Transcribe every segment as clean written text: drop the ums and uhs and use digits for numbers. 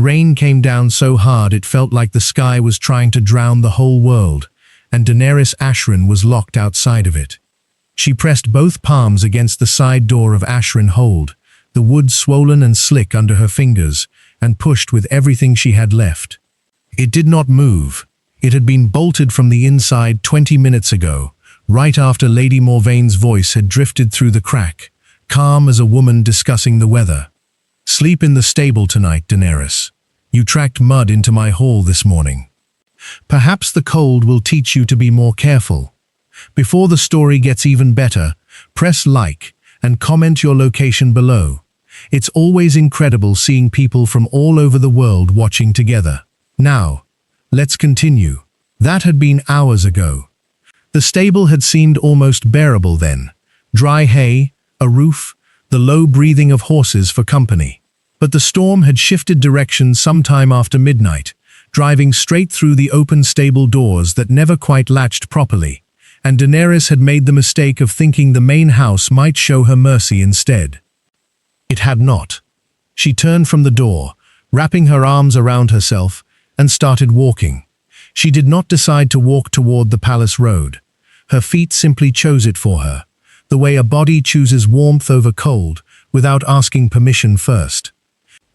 rain came down so hard it felt like the sky was trying to drown the whole world, and Daenerys Ashrin was locked outside of it. She pressed both palms against the side door of Ashrin Hold, the wood swollen and slick under her fingers, and pushed with everything she had left. It did not move. It had been bolted from the inside 20 minutes ago, right after Lady Morvaine's voice had drifted through the crack, calm as a woman discussing the weather. "Sleep in the stable tonight, Daenerys. You tracked mud into my hall this morning. Perhaps the cold will teach you to be more careful." Before the story gets even better, press like and comment your location below. It's always incredible seeing people from all over the world watching together. Now, let's continue. That had been hours ago. The stable had seemed almost bearable then. Dry hay, a roof, the low breathing of horses for company. But the storm had shifted direction sometime after midnight, driving straight through the open stable doors that never quite latched properly, and Daenerys had made the mistake of thinking the main house might show her mercy instead. It had not. She turned from the door, wrapping her arms around herself, and started walking. She did not decide to walk toward the palace road. Her feet simply chose it for her, the way a body chooses warmth over cold, without asking permission first.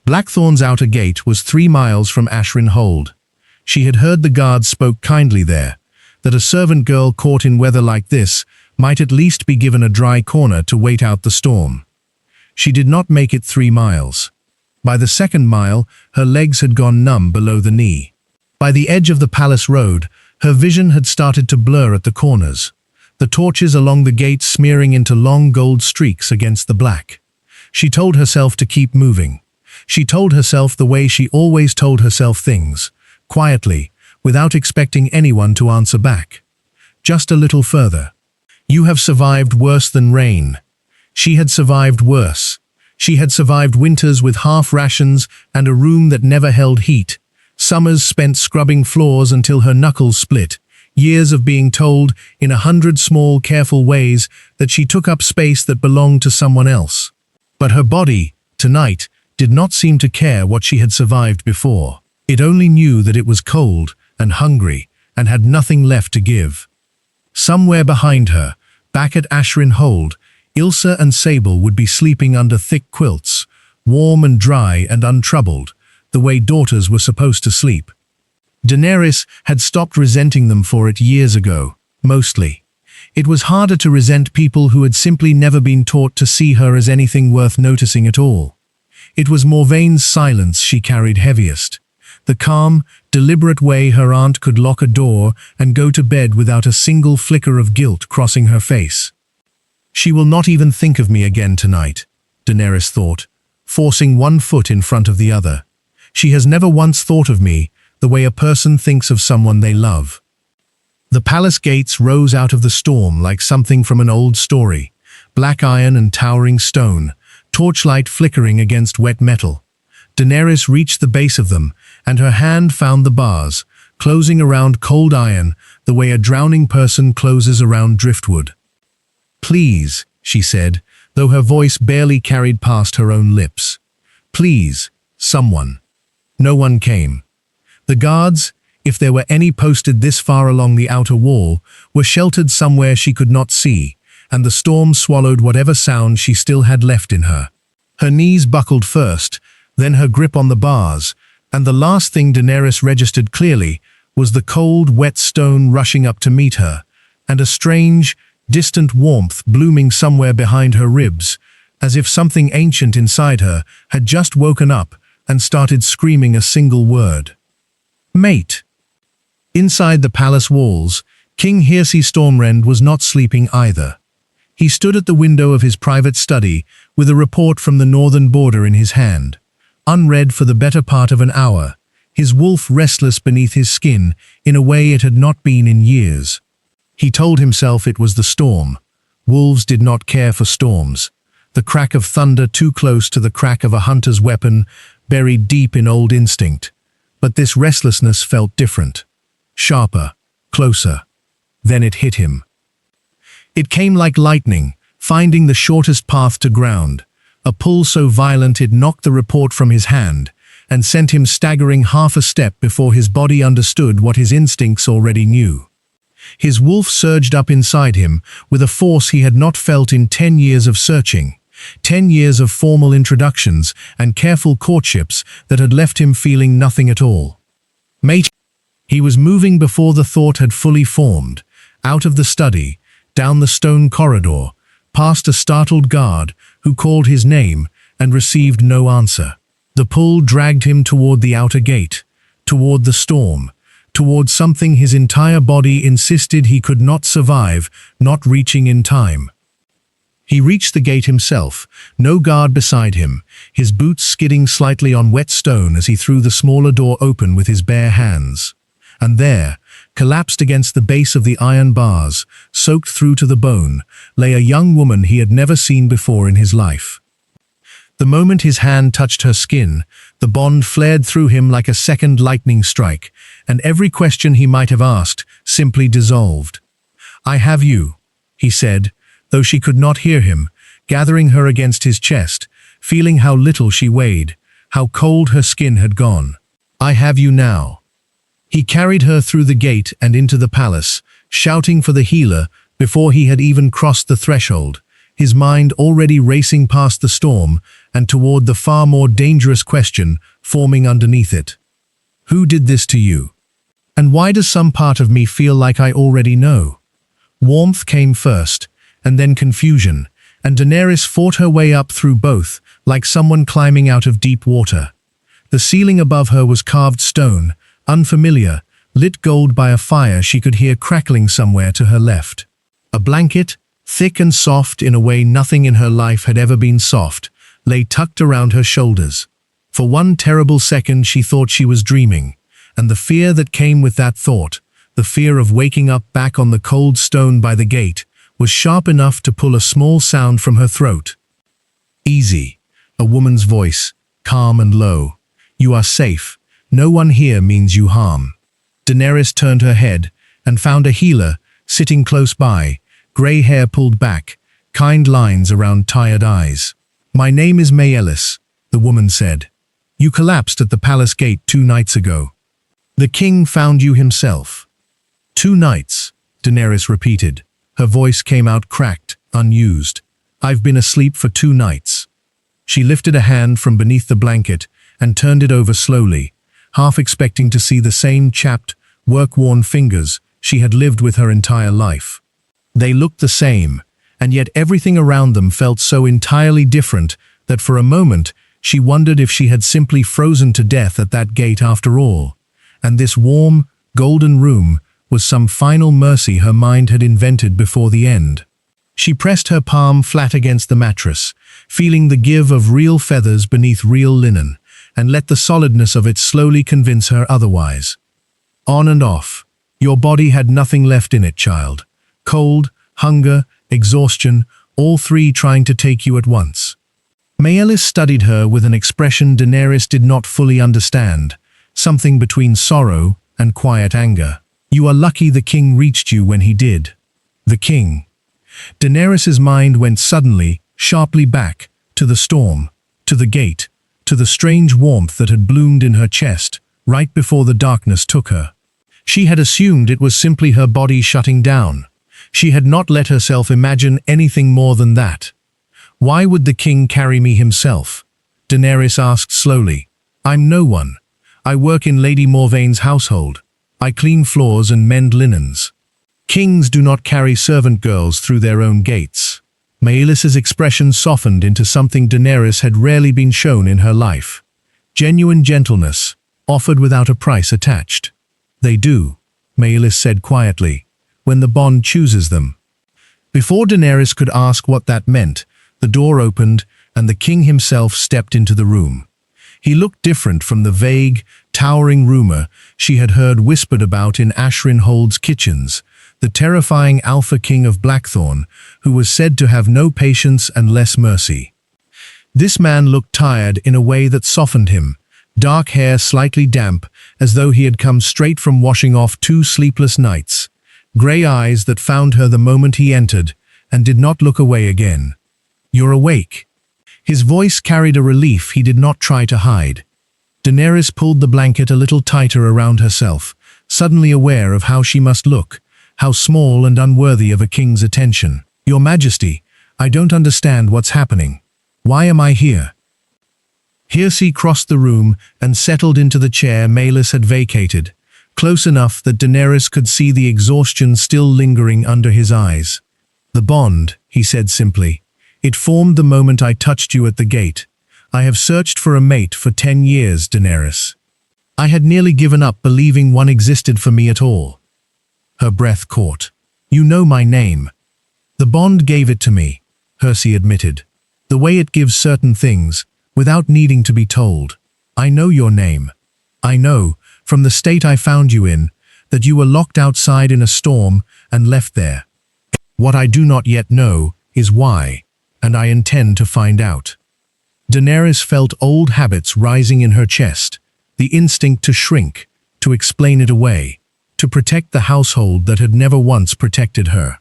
Blackthorn's outer gate was 3 miles from Ashrin Hold. She had heard the guards spoke kindly there, that a servant girl caught in weather like this might at least be given a dry corner to wait out the storm. She did not make it 3 miles. By the 2nd mile, her legs had gone numb below the knee. By the edge of the palace road, her vision had started to blur at the corners, the torches along the gate smearing into long gold streaks against the black. She told herself to keep moving. She told herself the way she always told herself things, quietly, without expecting anyone to answer back. Just a little further. You have survived worse than rain. She had survived worse. She had survived winters with half rations and a room that never held heat, summers spent scrubbing floors until her knuckles split, years of being told, in 100 small, careful ways, that she took up space that belonged to someone else. But her body, tonight, did not seem to care what she had survived before. It only knew that it was cold and hungry and had nothing left to give. Somewhere behind her, back at Ashrin Hold, Ilsa and Sable would be sleeping under thick quilts, warm and dry and untroubled, the way daughters were supposed to sleep. Daenerys had stopped resenting them for it years ago, mostly. It was harder to resent people who had simply never been taught to see her as anything worth noticing at all. It was Morvaine's silence she carried heaviest, the calm, deliberate way her aunt could lock a door and go to bed without a single flicker of guilt crossing her face. She will not even think of me again tonight, Daenerys thought, forcing one foot in front of the other. She has never once thought of me the way a person thinks of someone they love. The palace gates rose out of the storm like something from an old story, black iron and towering stone, torchlight flickering against wet metal. Daenerys reached the base of them, and her hand found the bars, closing around cold iron the way a drowning person closes around driftwood. "Please," she said, though her voice barely carried past her own lips. "Please, someone." No one came. The guards, if there were any posted this far along the outer wall, were sheltered somewhere she could not see, and the storm swallowed whatever sound she still had left in her. Her knees buckled first, then her grip on the bars, and the last thing Daenerys registered clearly was the cold, wet stone rushing up to meet her, and a strange, distant warmth blooming somewhere behind her ribs, as if something ancient inside her had just woken up and started screaming a single word. "Mate." Inside the palace walls, King Hersey Stormrend was not sleeping either. He stood at the window of his private study with a report from the northern border in his hand. Unread for the better part of an hour, his wolf restless beneath his skin in a way it had not been in years. He told himself it was the storm. Wolves did not care for storms. The crack of thunder too close to the crack of a hunter's weapon, buried deep in old instinct. But this restlessness felt different. Sharper, closer. Then it hit him. It came like lightning, finding the shortest path to ground, a pull so violent it knocked the report from his hand, and sent him staggering half a step before his body understood what his instincts already knew. His wolf surged up inside him with a force he had not felt in 10 years of searching, 10 years of formal introductions and careful courtships that had left him feeling nothing at all. Mate, he was moving before the thought had fully formed, out of the study, down the stone corridor, past a startled guard who called his name and received no answer. The pull dragged him toward the outer gate, toward the storm, toward something his entire body insisted he could not survive, not reaching in time. He reached the gate himself, no guard beside him, his boots skidding slightly on wet stone as he threw the smaller door open with his bare hands. And there, collapsed against the base of the iron bars, soaked through to the bone, lay a young woman he had never seen before in his life. The moment his hand touched her skin, the bond flared through him like a second lightning strike, and every question he might have asked simply dissolved. "I have you," he said, though she could not hear him, gathering her against his chest, feeling how little she weighed, how cold her skin had gone. "I have you now." He carried her through the gate and into the palace, shouting for the healer before he had even crossed the threshold, his mind already racing past the storm and toward the far more dangerous question forming underneath it. Who did this to you? And why does some part of me feel like I already know? Warmth came first, and then confusion, and Daenerys fought her way up through both, like someone climbing out of deep water. The ceiling above her was carved stone, unfamiliar, lit gold by a fire she could hear crackling somewhere to her left. A blanket, thick and soft in a way nothing in her life had ever been soft, lay tucked around her shoulders. For one terrible second she thought she was dreaming, and the fear that came with that thought, the fear of waking up back on the cold stone by the gate, was sharp enough to pull a small sound from her throat. "Easy," a woman's voice, calm and low. "You are safe. No one here means you harm." Daenerys turned her head and found a healer sitting close by, grey hair pulled back, kind lines around tired eyes. "My name is Maelis," the woman said. "You collapsed at the palace gate 2 nights ago. The king found you himself." 2 nights, Daenerys repeated. Her voice came out cracked, unused. "I've been asleep for 2 nights." She lifted a hand from beneath the blanket and turned it over slowly, half expecting to see the same chapped, work-worn fingers she had lived with her entire life. They looked the same, and yet everything around them felt so entirely different that for a moment she wondered if she had simply frozen to death at that gate after all, and this warm, golden room was some final mercy her mind had invented before the end. She pressed her palm flat against the mattress, feeling the give of real feathers beneath real linen, and let the solidness of it slowly convince her otherwise. On and off. Your body had nothing left in it, child. Cold, hunger, exhaustion, all 3 trying to take you at once. Maelis studied her with an expression Daenerys did not fully understand, something between sorrow and quiet anger. "You are lucky the king reached you when he did." The king. Daenerys's mind went suddenly, sharply back, to the storm, to the gate, to the strange warmth that had bloomed in her chest, right before the darkness took her. She had assumed it was simply her body shutting down. She had not let herself imagine anything more than that. "Why would the king carry me himself?" Daenerys asked slowly. "I'm no one. I work in Lady Morvaine's household. I clean floors and mend linens. Kings do not carry servant girls through their own gates." Maelis's expression softened into something Daenerys had rarely been shown in her life. Genuine gentleness, offered without a price attached. "They do," Maelis said quietly, "when the bond chooses them." Before Daenerys could ask what that meant, the door opened and the king himself stepped into the room. He looked different from the vague, towering rumor she had heard whispered about in Ashrin Hold's kitchens, the terrifying Alpha King of Blackthorn, who was said to have no patience and less mercy. This man looked tired in a way that softened him, dark hair slightly damp, as though he had come straight from washing off 2 sleepless nights, grey eyes that found her the moment he entered, and did not look away again. "You're awake." His voice carried a relief he did not try to hide. Daenerys pulled the blanket a little tighter around herself, suddenly aware of how she must look, how small and unworthy of a king's attention. "Your Majesty, I don't understand what's happening. Why am I here?" Cersei crossed the room and settled into the chair Meleys had vacated, close enough that Daenerys could see the exhaustion still lingering under his eyes. "The bond," he said simply. "It formed the moment I touched you at the gate. I have searched for a mate for 10 years, Daenerys. I had nearly given up believing one existed for me at all." Her breath caught. "You know my name." "The bond gave it to me," Cersei admitted. "The way it gives certain things, without needing to be told. I know your name. I know, from the state I found you in, that you were locked outside in a storm and left there. What I do not yet know is why, and I intend to find out." Daenerys felt old habits rising in her chest, the instinct to shrink, to explain it away, to protect the household that had never once protected her.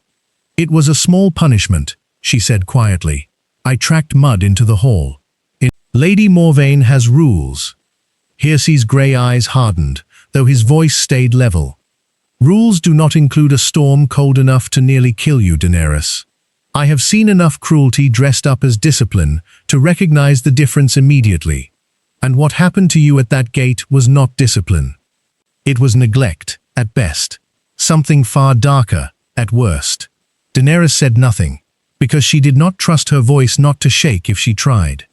"It was a small punishment," she said quietly. "I tracked mud into the hall. Lady Morvayn has rules." Cersei's grey eyes hardened, though his voice stayed level. "Rules do not include a storm cold enough to nearly kill you, Daenerys. I have seen enough cruelty dressed up as discipline to recognize the difference immediately. And what happened to you at that gate was not discipline. It was neglect, at best. Something far darker, at worst." Daenerys said nothing, because she did not trust her voice not to shake if she tried.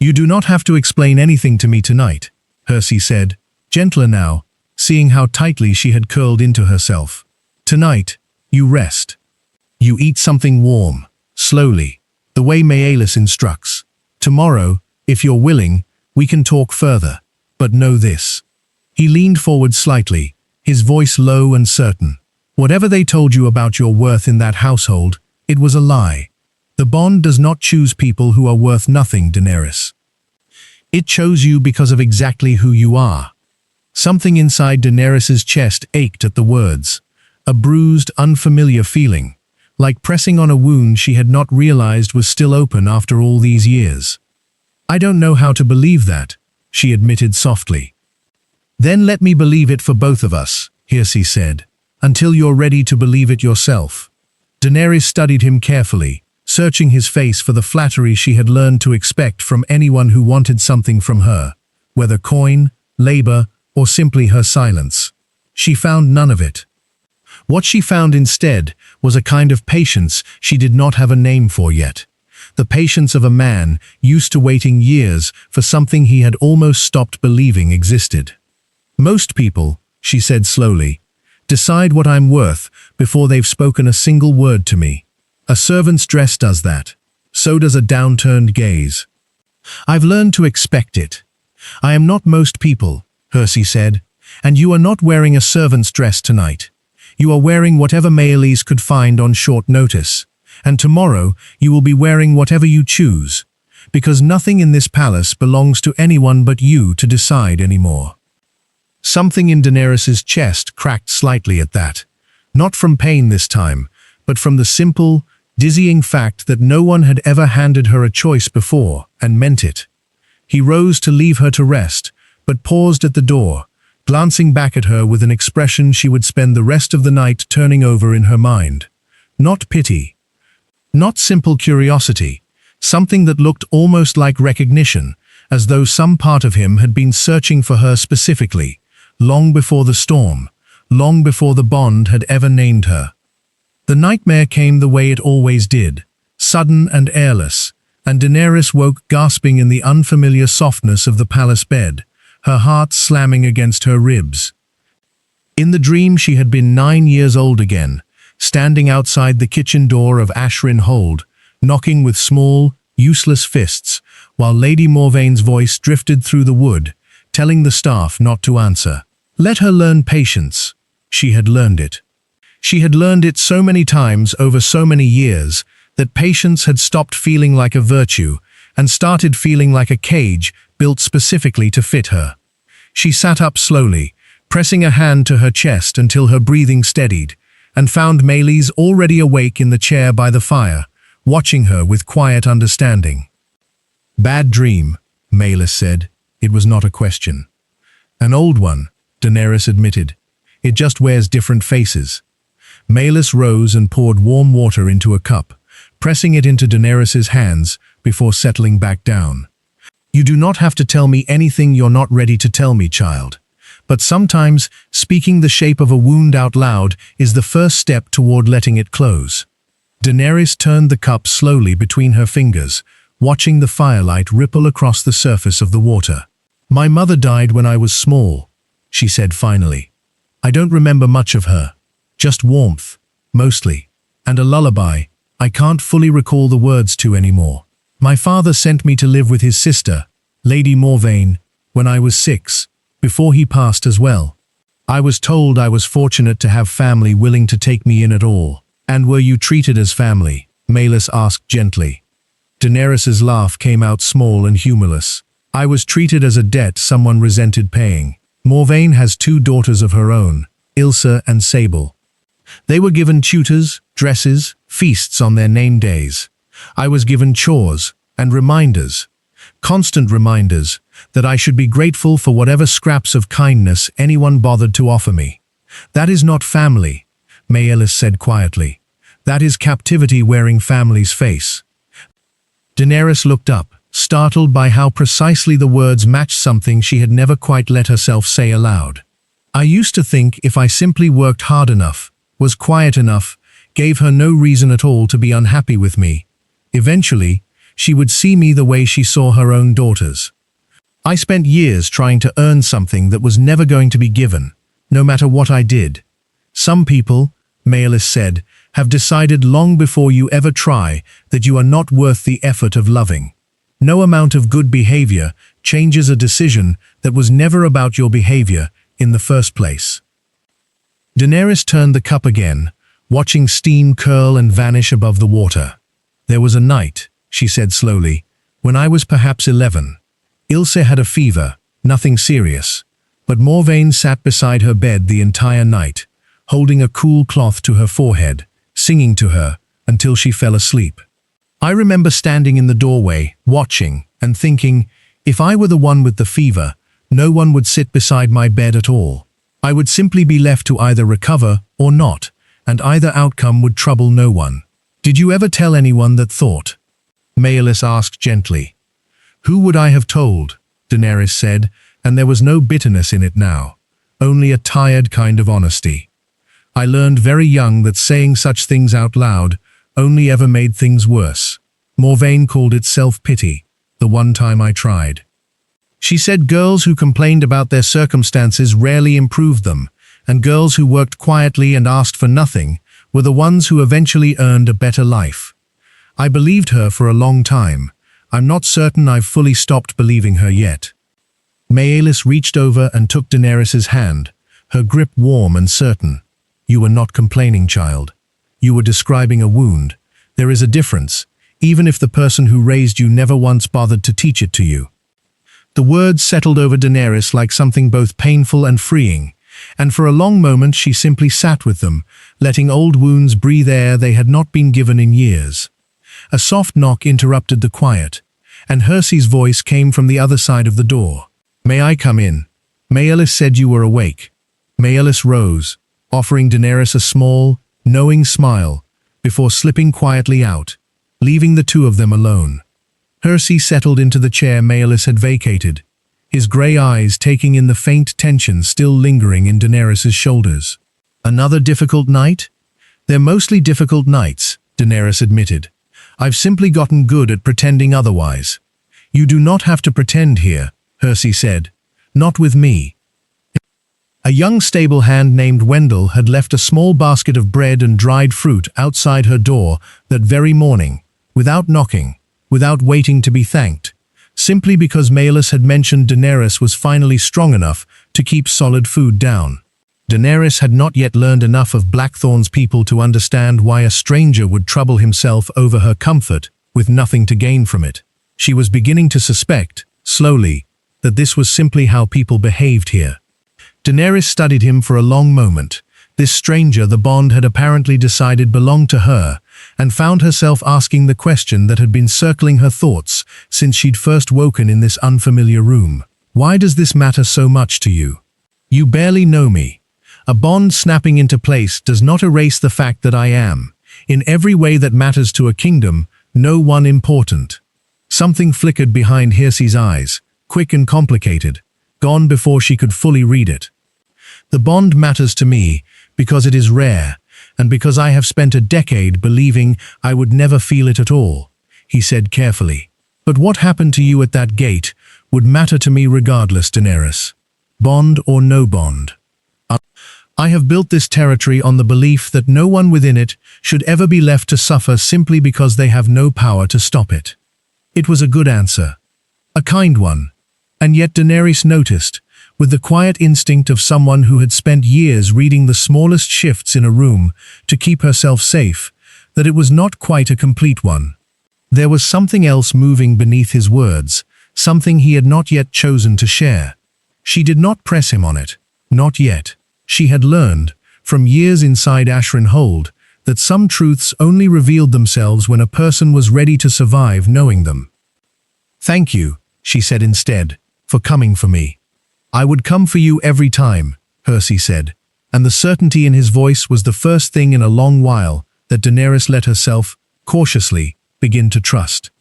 "You do not have to explain anything to me tonight," Cersei said, gentler now, seeing how tightly she had curled into herself. "Tonight, you rest. You eat something warm, slowly, the way Meleys instructs. Tomorrow, if you're willing, we can talk further. But know this." He leaned forward slightly, his voice low and certain. "Whatever they told you about your worth in that household, it was a lie. The bond does not choose people who are worth nothing, Daenerys. It chose you because of exactly who you are." Something inside Daenerys's chest ached at the words, a bruised, unfamiliar feeling, like pressing on a wound she had not realized was still open after all these years. "I don't know how to believe that," she admitted softly. "Then let me believe it for both of us," Cersei said, "until you're ready to believe it yourself." Daenerys studied him carefully, searching his face for the flattery she had learned to expect from anyone who wanted something from her, whether coin, labor, or simply her silence. She found none of it. What she found instead was a kind of patience she did not have a name for yet. The patience of a man used to waiting years for something he had almost stopped believing existed. "Most people," she said slowly, "decide what I'm worth before they've spoken a single word to me. A servant's dress does that. So does a downturned gaze. I've learned to expect it. I am not most people," Cersei said, "and you are not wearing a servant's dress tonight. You are wearing whatever Meleys could find on short notice, and tomorrow you will be wearing whatever you choose, because nothing in this palace belongs to anyone but you to decide anymore." Something in Daenerys's chest cracked slightly at that, not from pain this time, but from the simple, dizzying fact that no one had ever handed her a choice before and meant it. He rose to leave her to rest, but paused at the door, glancing back at her with an expression she would spend the rest of the night turning over in her mind. Not pity. Not simple curiosity. Something that looked almost like recognition, as though some part of him had been searching for her specifically, long before the storm, long before the bond had ever named her. The nightmare came the way it always did, sudden and airless, and Daenerys woke gasping in the unfamiliar softness of the palace bed, her heart slamming against her ribs. In the dream she had been 9 years old again, standing outside the kitchen door of Ashrin Hold, knocking with small, useless fists, while Lady Morvayn's voice drifted through the wood, telling the staff not to answer. Let her learn patience. She had learned it. She had learned it so many times over so many years that patience had stopped feeling like a virtue and started feeling like a cage built specifically to fit her. She sat up slowly, pressing a hand to her chest until her breathing steadied, and found Meleys already awake in the chair by the fire, watching her with quiet understanding. "Bad dream," Meleys said. It was not a question. An old one, Daenerys admitted. It just wears different faces. Maelys rose and poured warm water into a cup, pressing it into Daenerys's hands before settling back down. You do not have to tell me anything you're not ready to tell me, child. But sometimes, speaking the shape of a wound out loud is the first step toward letting it close. Daenerys turned the cup slowly between her fingers, watching the firelight ripple across the surface of the water. My mother died when I was small, she said finally. I don't remember much of her. Just warmth, mostly, and a lullaby I can't fully recall the words to anymore. My father sent me to live with his sister, Lady Morvayn, when I was 6, before he passed as well. I was told I was fortunate to have family willing to take me in at all. And were you treated as family? Maelys asked gently. Daenerys's laugh came out small and humorless. I was treated as a debt someone resented paying. Morvayn has 2 daughters of her own, Ilsa and Sable. They were given tutors, dresses, feasts on their name days. I was given chores and reminders, constant reminders, that I should be grateful for whatever scraps of kindness anyone bothered to offer me. That is not family, Maelys said quietly. That is captivity wearing family's face. Daenerys looked up, startled by how precisely the words matched something she had never quite let herself say aloud. I used to think if I simply worked hard enough, was quiet enough, gave her no reason at all to be unhappy with me, eventually, she would see me the way she saw her own daughters. I spent years trying to earn something that was never going to be given, no matter what I did. Some people, Maelys said, have decided long before you ever try that you are not worth the effort of loving. No amount of good behavior changes a decision that was never about your behavior in the first place. Daenerys turned the cup again, watching steam curl and vanish above the water. There was a night, she said slowly, when I was perhaps 11. Ilse had a fever, nothing serious, but Morvayn sat beside her bed the entire night, holding a cool cloth to her forehead, singing to her until she fell asleep. I remember standing in the doorway, watching, and thinking, if I were the one with the fever, no one would sit beside my bed at all. I would simply be left to either recover or not, and either outcome would trouble no one. Did you ever tell anyone that thought? Maelys asked gently. Who would I have told? Daenerys said, and there was no bitterness in it now, only a tired kind of honesty. I learned very young that saying such things out loud only ever made things worse. Morvayn called it self-pity, the one time I tried. She said girls who complained about their circumstances rarely improved them, and girls who worked quietly and asked for nothing were the ones who eventually earned a better life. I believed her for a long time. I'm not certain I've fully stopped believing her yet. Maelys reached over and took Daenerys's hand, her grip warm and certain. You were not complaining, child. You were describing a wound. There is a difference, even if the person who raised you never once bothered to teach it to you. The words settled over Daenerys like something both painful and freeing, and for a long moment she simply sat with them, letting old wounds breathe air they had not been given in years. A soft knock interrupted the quiet, and Hersey's voice came from the other side of the door. May I come in? Maelys said you were awake. Maelys rose, offering Daenerys a small, knowing smile, before slipping quietly out, leaving the two of them alone. Hersey settled into the chair Maelys had vacated, his grey eyes taking in the faint tension still lingering in Daenerys's shoulders. Another difficult night? They're mostly difficult nights, Daenerys admitted. I've simply gotten good at pretending otherwise. You do not have to pretend here, Hersey said. Not with me. A young stable hand named Wendell had left a small basket of bread and dried fruit outside her door that very morning, without knocking, without waiting to be thanked, simply because Maelys had mentioned Daenerys was finally strong enough to keep solid food down. Daenerys had not yet learned enough of Blackthorn's people to understand why a stranger would trouble himself over her comfort with nothing to gain from it. She was beginning to suspect, slowly, that this was simply how people behaved here. Daenerys studied him for a long moment. This stranger the bond had apparently decided belonged to her, and found herself asking the question that had been circling her thoughts since she'd first woken in this unfamiliar room. Why does this matter so much to you? You barely know me. A bond snapping into place does not erase the fact that I am, in every way that matters to a kingdom, no one important. Something flickered behind Hirci's eyes, quick and complicated, gone before she could fully read it. The bond matters to me because it is rare, and because I have spent a decade believing I would never feel it at all, he said carefully. But what happened to you at that gate would matter to me regardless, Daenerys. Bond or no bond. I have built this territory on the belief that no one within it should ever be left to suffer simply because they have no power to stop it. It was a good answer. A kind one. And yet Daenerys noticed, with the quiet instinct of someone who had spent years reading the smallest shifts in a room to keep herself safe, that it was not quite a complete one. There was something else moving beneath his words, something he had not yet chosen to share. She did not press him on it. Not yet. She had learned, from years inside Ashrin Hold, that some truths only revealed themselves when a person was ready to survive knowing them. "Thank you," she said instead, "for coming for me." "I would come for you every time," Hirci said, and the certainty in his voice was the first thing in a long while that Daenerys let herself, cautiously, begin to trust.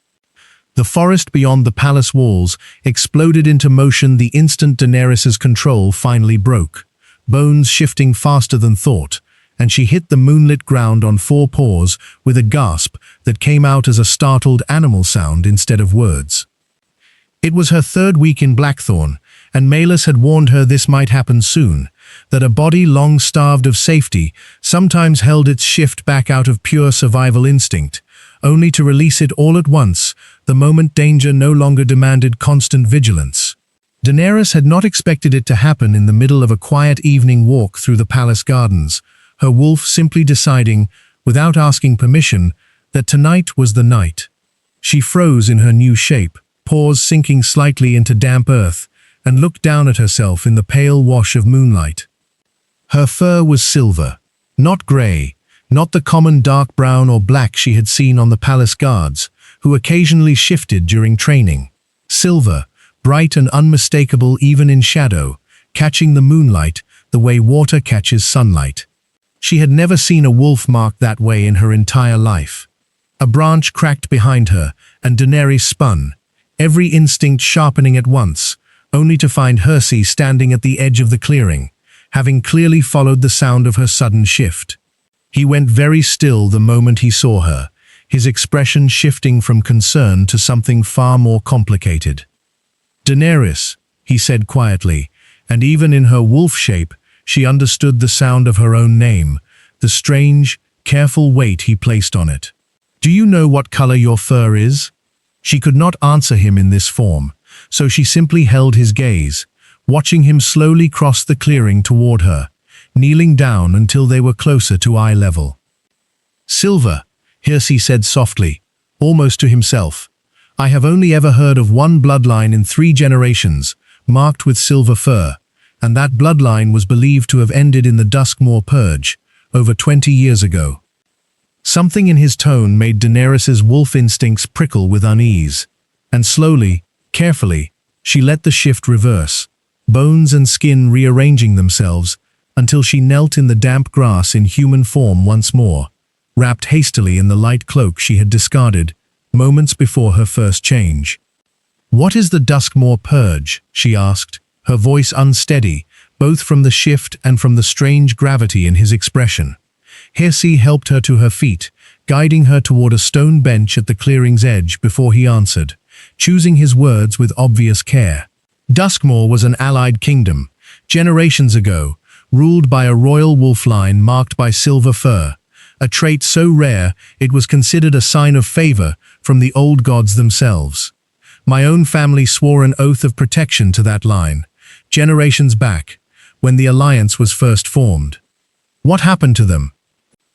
The forest beyond the palace walls exploded into motion the instant Daenerys's control finally broke, bones shifting faster than thought, and she hit the moonlit ground on 4 paws with a gasp that came out as a startled animal sound instead of words. It was her 3rd week in Blackthorn, and Maelys had warned her this might happen soon, that a body long starved of safety sometimes held its shift back out of pure survival instinct, only to release it all at once, the moment danger no longer demanded constant vigilance. Daenerys had not expected it to happen in the middle of a quiet evening walk through the palace gardens, her wolf simply deciding, without asking permission, that tonight was the night. She froze in her new shape, paws sinking slightly into damp earth, and looked down at herself in the pale wash of moonlight. Her fur was silver, not grey, not the common dark brown or black she had seen on the palace guards, who occasionally shifted during training. Silver, bright and unmistakable even in shadow, catching the moonlight the way water catches sunlight. She had never seen a wolf marked that way in her entire life. A branch cracked behind her, and Daenerys spun, every instinct sharpening at once, only to find Hirci standing at the edge of the clearing, having clearly followed the sound of her sudden shift. He went very still the moment he saw her, his expression shifting from concern to something far more complicated. "Daenerys," he said quietly, and even in her wolf shape, she understood the sound of her own name, the strange, careful weight he placed on it. "Do you know what color your fur is?" She could not answer him in this form, so she simply held his gaze, watching him slowly cross the clearing toward her, kneeling down until they were closer to eye level. "Silver," Hirci said softly, almost to himself. "I have only ever heard of one bloodline in 3 generations, marked with silver fur, and that bloodline was believed to have ended in the Duskmoor Purge, over 20 years ago." Something in his tone made Daenerys's wolf instincts prickle with unease, and slowly, carefully, she let the shift reverse, bones and skin rearranging themselves, until she knelt in the damp grass in human form once more, wrapped hastily in the light cloak she had discarded moments before her first change. "What is the Duskmoor Purge?" she asked, her voice unsteady, both from the shift and from the strange gravity in his expression. Hirci helped her to her feet, guiding her toward a stone bench at the clearing's edge before he answered, choosing his words with obvious care. Duskmoor was an allied kingdom, generations ago, ruled by a royal wolf line marked by silver fur, a trait so rare it was considered a sign of favor from the old gods themselves. My own family swore an oath of protection to that line, generations back, when the alliance was first formed. "What happened to them?"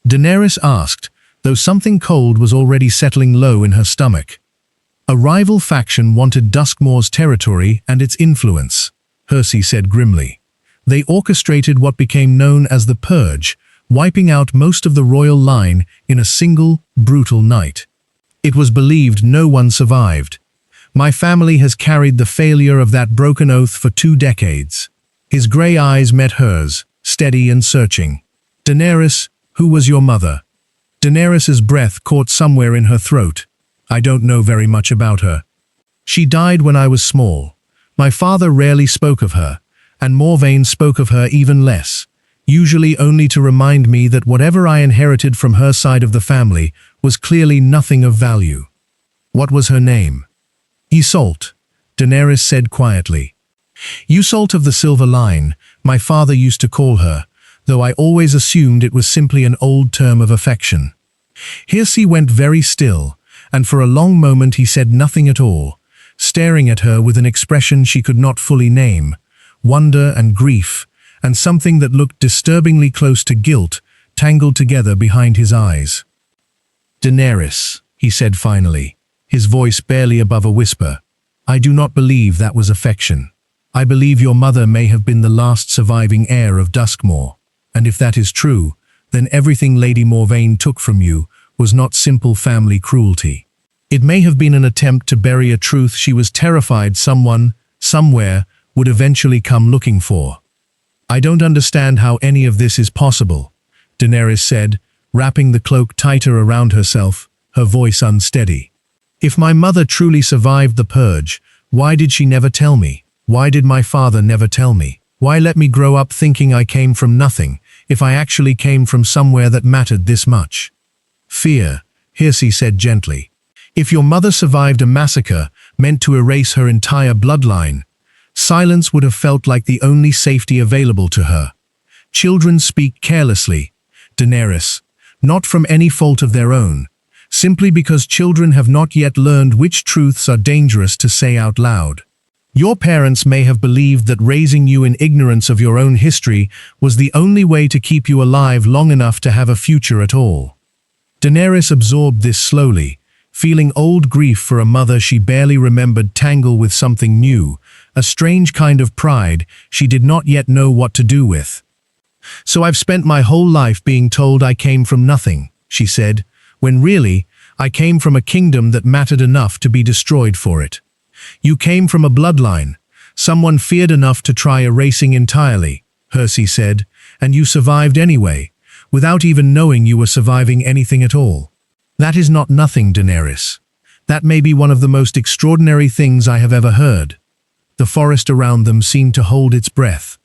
Daenerys asked, though something cold was already settling low in her stomach. "A rival faction wanted Duskmoor's territory and its influence," Hirci said grimly. "They orchestrated what became known as the Purge, wiping out most of the royal line in a single, brutal night. It was believed no one survived. My family has carried the failure of that broken oath for 2 decades. His grey eyes met hers, steady and searching. Daenerys, who was your mother? Daenerys's breath caught somewhere in her throat. I don't know very much about her. She died when I was small. My father rarely spoke of her, and Morvayn spoke of her even less, usually only to remind me that whatever I inherited from her side of the family was clearly nothing of value. What was her name? Isolde, Daenerys said quietly. Isolde of the Silver Line, my father used to call her, though I always assumed it was simply an old term of affection. Hirsi went very still, and for a long moment he said nothing at all, staring at her with an expression she could not fully name, wonder and grief, and something that looked disturbingly close to guilt, tangled together behind his eyes. Daenerys, he said finally, his voice barely above a whisper, I do not believe that was affection. I believe your mother may have been the last surviving heir of Duskmore, and if that is true, then everything Lady Morvayn took from you was not simple family cruelty. It may have been an attempt to bury a truth she was terrified someone, somewhere, would eventually come looking for. I don't understand how any of this is possible, Daenerys said, wrapping the cloak tighter around herself, her voice unsteady. If my mother truly survived the purge, why did she never tell me? Why did my father never tell me? Why let me grow up thinking I came from nothing, if I actually came from somewhere that mattered this much? Fear, Hirsi said gently. If your mother survived a massacre meant to erase her entire bloodline, silence would have felt like the only safety available to her. Children speak carelessly, Daenerys, not from any fault of their own, simply because children have not yet learned which truths are dangerous to say out loud. Your parents may have believed that raising you in ignorance of your own history was the only way to keep you alive long enough to have a future at all. Daenerys absorbed this slowly, feeling old grief for a mother she barely remembered tangle with something new, a strange kind of pride she did not yet know what to do with. So I've spent my whole life being told I came from nothing, she said, when really, I came from a kingdom that mattered enough to be destroyed for it. You came from a bloodline, someone feared enough to try erasing entirely, Hirsi said, and you survived anyway, without even knowing you were surviving anything at all. That is not nothing, Daenerys. That may be one of the most extraordinary things I have ever heard. The forest around them seemed to hold its breath,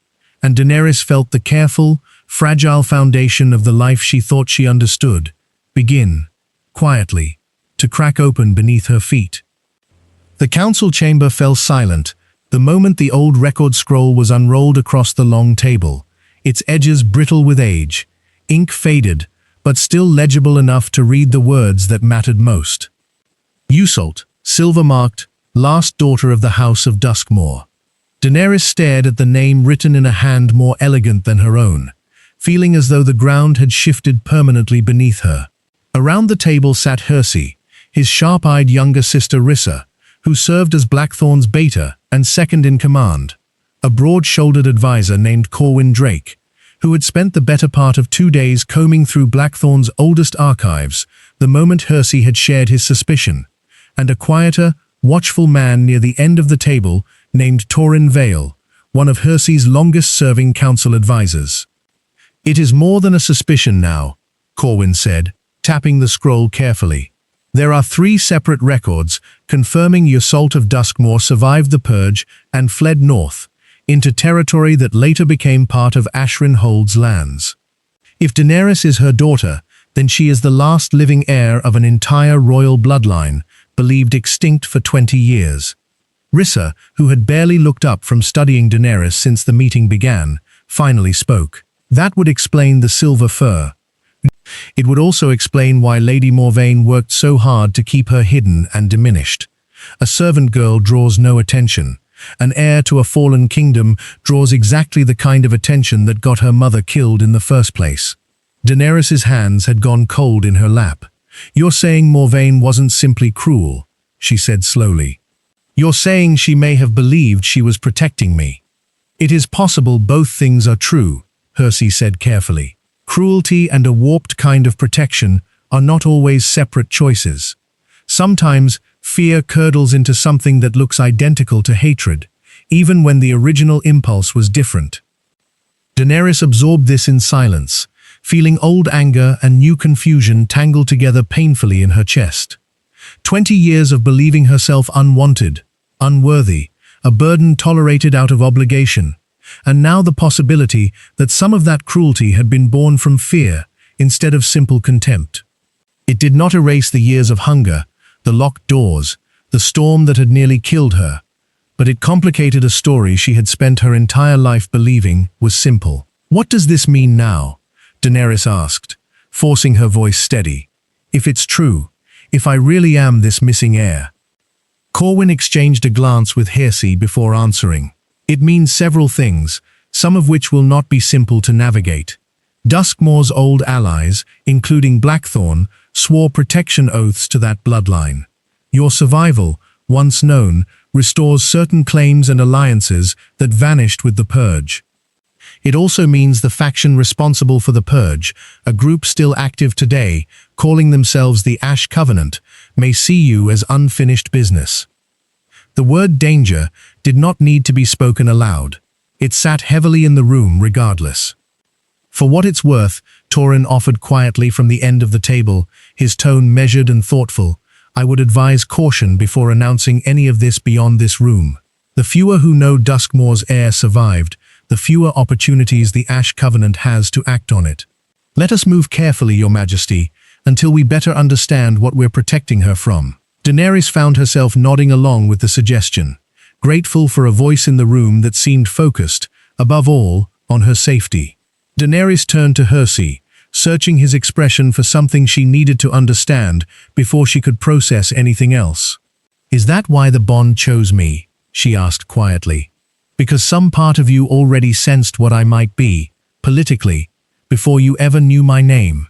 and Daenerys felt the careful, fragile foundation of the life she thought she understood begin, quietly, to crack open beneath her feet. The council chamber fell silent the moment the old record scroll was unrolled across the long table, its edges brittle with age, ink faded, but still legible enough to read the words that mattered most. Isolde, silver-marked, last daughter of the House of Duskmore. Daenerys stared at the name written in a hand more elegant than her own, feeling as though the ground had shifted permanently beneath her. Around the table sat Hirsi, his sharp-eyed younger sister Rissa, who served as Blackthorn's beta and second in command, a broad-shouldered advisor named Corwyn Drake, who had spent the better part of 2 days combing through Blackthorn's oldest archives the moment Hirsi had shared his suspicion, and a quieter, watchful man near the end of the table named Torryn Vale, one of Hirsi's longest-serving council advisors. It is more than a suspicion now, Corwyn said, tapping the scroll carefully. There are 3 separate records confirming Isolde of Duskmore survived the purge and fled north, into territory that later became part of Ashrin Hold's lands. If Daenerys is her daughter, then she is the last living heir of an entire royal bloodline, believed extinct for 20 years. Rissa, who had barely looked up from studying Daenerys since the meeting began, finally spoke. That would explain the silver fur. It would also explain why Lady Morvayn worked so hard to keep her hidden and diminished. A servant girl draws no attention. An heir to a fallen kingdom draws exactly the kind of attention that got her mother killed in the first place. Daenerys's hands had gone cold in her lap. You're saying Morvayn wasn't simply cruel, she said slowly. You're saying she may have believed she was protecting me. It is possible both things are true, Hirsi said carefully. Cruelty and a warped kind of protection are not always separate choices. Sometimes, Fear curdles into something that looks identical to hatred, even when the original impulse was different. Daenerys absorbed this in silence, feeling old anger and new confusion tangled together painfully in her chest. 20 years of believing herself unwanted, unworthy, a burden tolerated out of obligation, and now the possibility that some of that cruelty had been born from fear instead of simple contempt. It did not erase the years of hunger, the locked doors, the storm that had nearly killed her, but it complicated a story she had spent her entire life believing was simple. "What does this mean now?" Daenerys asked, forcing her voice steady. "If it's true, if I really am this missing heir." Corwin exchanged a glance with Cersei before answering. "It means several things, some of which will not be simple to navigate. Duskmoor's old allies, including Blackthorn, swore protection oaths to that bloodline. Your survival, once known, restores certain claims and alliances that vanished with the Purge. It also means the faction responsible for the Purge, a group still active today, calling themselves the Ash Covenant, may see you as unfinished business." The word danger did not need to be spoken aloud. It sat heavily in the room regardless. "For what it's worth," Torrin offered quietly from the end of the table, his tone measured and thoughtful, "I would advise caution before announcing any of this beyond this room. The fewer who know Duskmoor's heir survived, the fewer opportunities the Ash Covenant has to act on it. Let us move carefully, Your Majesty, until we better understand what we're protecting her from." Daenerys found herself nodding along with the suggestion, grateful for a voice in the room that seemed focused, above all, on her safety. Daenerys turned to Cersei, searching his expression for something she needed to understand before she could process anything else. "Is that why the Bond chose me?" she asked quietly. "Because some part of you already sensed what I might be, politically, before you ever knew my name?"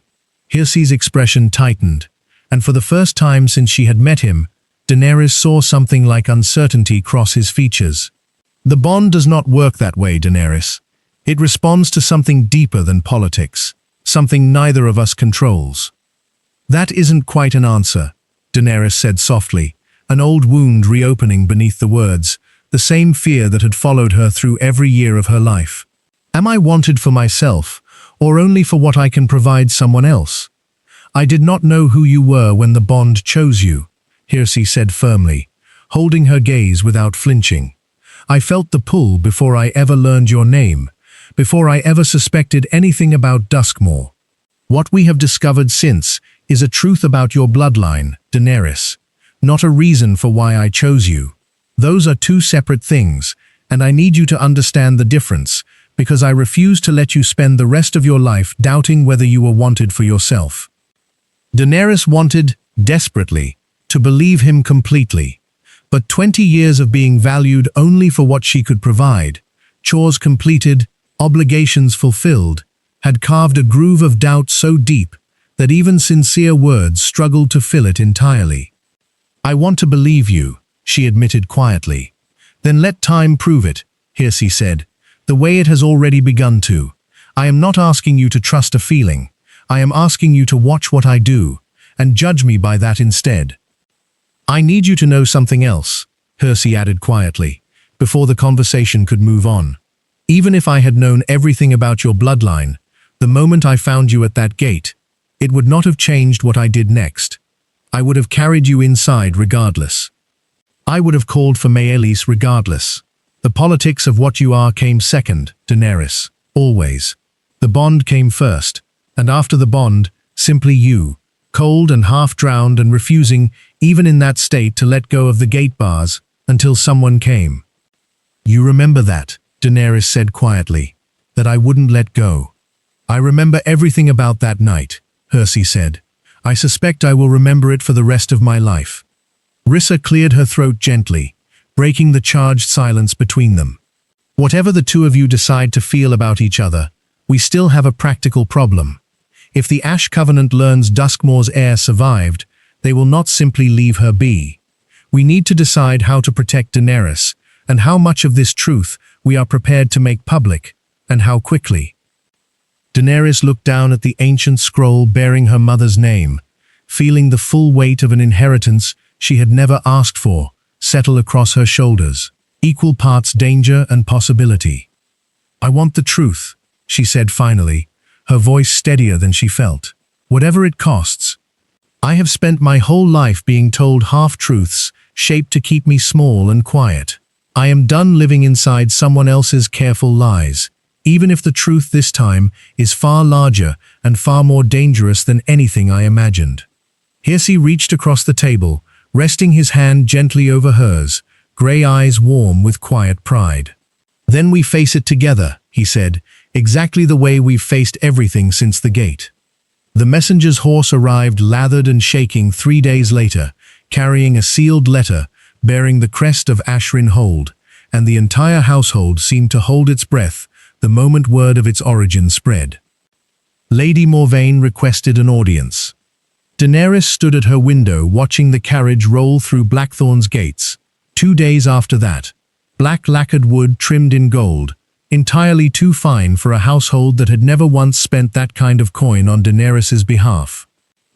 Cersei's expression tightened, and for the first time since she had met him, Daenerys saw something like uncertainty cross his features. "The Bond does not work that way, Daenerys. It responds to something deeper than politics, something neither of us controls." "That isn't quite an answer," Daenerys said softly, an old wound reopening beneath the words, the same fear that had followed her through every year of her life. "Am I wanted for myself, or only for what I can provide someone else? I did not know who you were when the Bond chose you," Cersei said firmly, holding her gaze without flinching. "I felt the pull before I ever learned your name, before I ever suspected anything about Duskmoor. What we have discovered since is a truth about your bloodline, Daenerys, not a reason for why I chose you. Those are two separate things, and I need you to understand the difference, because I refuse to let you spend the rest of your life doubting whether you were wanted for yourself." Daenerys wanted, desperately, to believe him completely, but 20 years of being valued only for what she could provide, chores completed, obligations fulfilled, had carved a groove of doubt so deep that even sincere words struggled to fill it entirely. "I want to believe you," she admitted quietly. "Then let time prove it," Cersei said, "the way it has already begun to. I am not asking you to trust a feeling. I am asking you to watch what I do, and judge me by that instead." "I need you to know something else," Cersei added quietly, before the conversation could move on. "Even if I had known everything about your bloodline, the moment I found you at that gate, it would not have changed what I did next. I would have carried you inside regardless. I would have called for Maelis regardless. The politics of what you are came second, Daenerys, always. The Bond came first, and after the Bond, simply you, cold and half-drowned and refusing, even in that state, to let go of the gate bars until someone came." "You remember that," Daenerys said quietly, "that I wouldn't let go." "I remember everything about that night," Cersei said. "I suspect I will remember it for the rest of my life." Rissa cleared her throat gently, breaking the charged silence between them. "Whatever the two of you decide to feel about each other, we still have a practical problem. If the Ash Covenant learns Duskmoor's heir survived, they will not simply leave her be. We need to decide how to protect Daenerys, and how much of this truth we are prepared to make public, and how quickly." Daenerys looked down at the ancient scroll bearing her mother's name, feeling the full weight of an inheritance she had never asked for, settle across her shoulders, equal parts danger and possibility. "I want the truth," she said finally, her voice steadier than she felt. "Whatever it costs. I have spent my whole life being told half-truths, shaped to keep me small and quiet. I am done living inside someone else's careful lies, even if the truth this time is far larger and far more dangerous than anything I imagined." Hirsi reached across the table, resting his hand gently over hers, grey eyes warm with quiet pride. "Then we face it together," he said, "exactly the way we've faced everything since the gate." The messenger's horse arrived lathered and shaking 3 days later, carrying a sealed letter bearing the crest of Ashrin Hold, and the entire household seemed to hold its breath the moment word of its origin spread. Lady Morvain requested an audience. Daenerys stood at her window watching the carriage roll through Blackthorn's gates. 2 days after that, black lacquered wood trimmed in gold, entirely too fine for a household that had never once spent that kind of coin on Daenerys's behalf.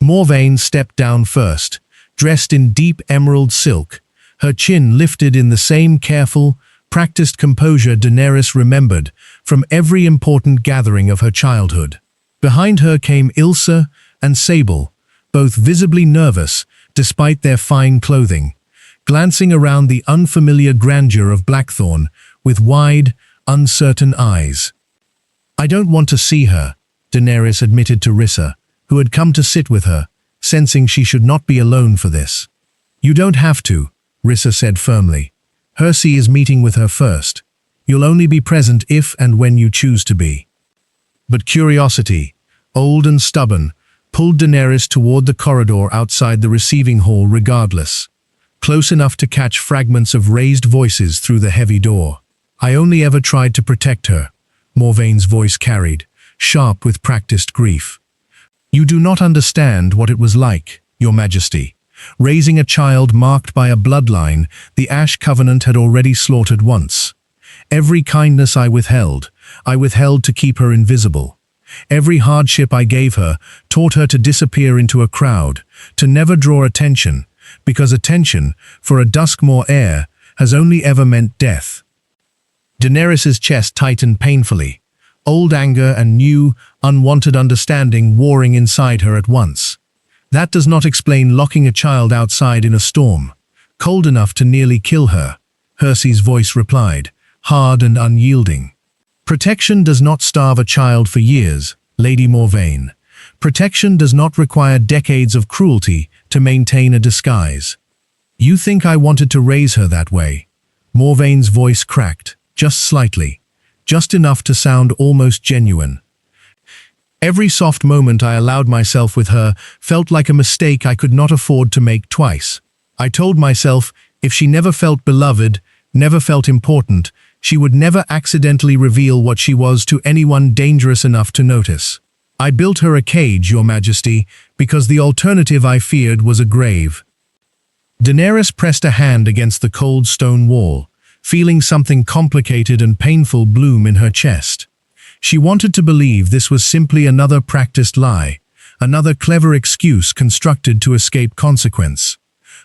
Morvain stepped down first, dressed in deep emerald silk, her chin lifted in the same careful, practiced composure Daenerys remembered from every important gathering of her childhood. Behind her came Ilsa and Sable, both visibly nervous despite their fine clothing, glancing around the unfamiliar grandeur of Blackthorn with wide, uncertain eyes. "I don't want to see her," Daenerys admitted to Rissa, who had come to sit with her, sensing she should not be alone for this. "You don't have to," Rissa said firmly. "Hirsi is meeting with her first. You'll only be present if and when you choose to be." But curiosity, old and stubborn, pulled Daenerys toward the corridor outside the receiving hall regardless, close enough to catch fragments of raised voices through the heavy door. "I only ever tried to protect her," Morvain's voice carried, sharp with practiced grief. "You do not understand what it was like, Your Majesty. Raising a child marked by a bloodline the Ash Covenant had already slaughtered once. Every kindness I withheld to keep her invisible. Every hardship I gave her taught her to disappear into a crowd, to never draw attention, because attention, for a Duskmoor heir, has only ever meant death." Daenerys's chest tightened painfully, old anger and new, unwanted understanding warring inside her at once. "That does not explain locking a child outside in a storm, cold enough to nearly kill her," Hirsi's voice replied, hard and unyielding. "Protection does not starve a child for years, Lady Morvain. Protection does not require decades of cruelty to maintain a disguise. You think I wanted to raise her that way?" Morvain's voice cracked, just slightly, just enough to sound almost genuine. "Every soft moment I allowed myself with her felt like a mistake I could not afford to make twice. I told myself if she never felt beloved, never felt important, she would never accidentally reveal what she was to anyone dangerous enough to notice. I built her a cage, Your Majesty, because the alternative I feared was a grave." Daenerys pressed a hand against the cold stone wall, feeling something complicated and painful bloom in her chest. She wanted to believe this was simply another practiced lie, another clever excuse constructed to escape consequence,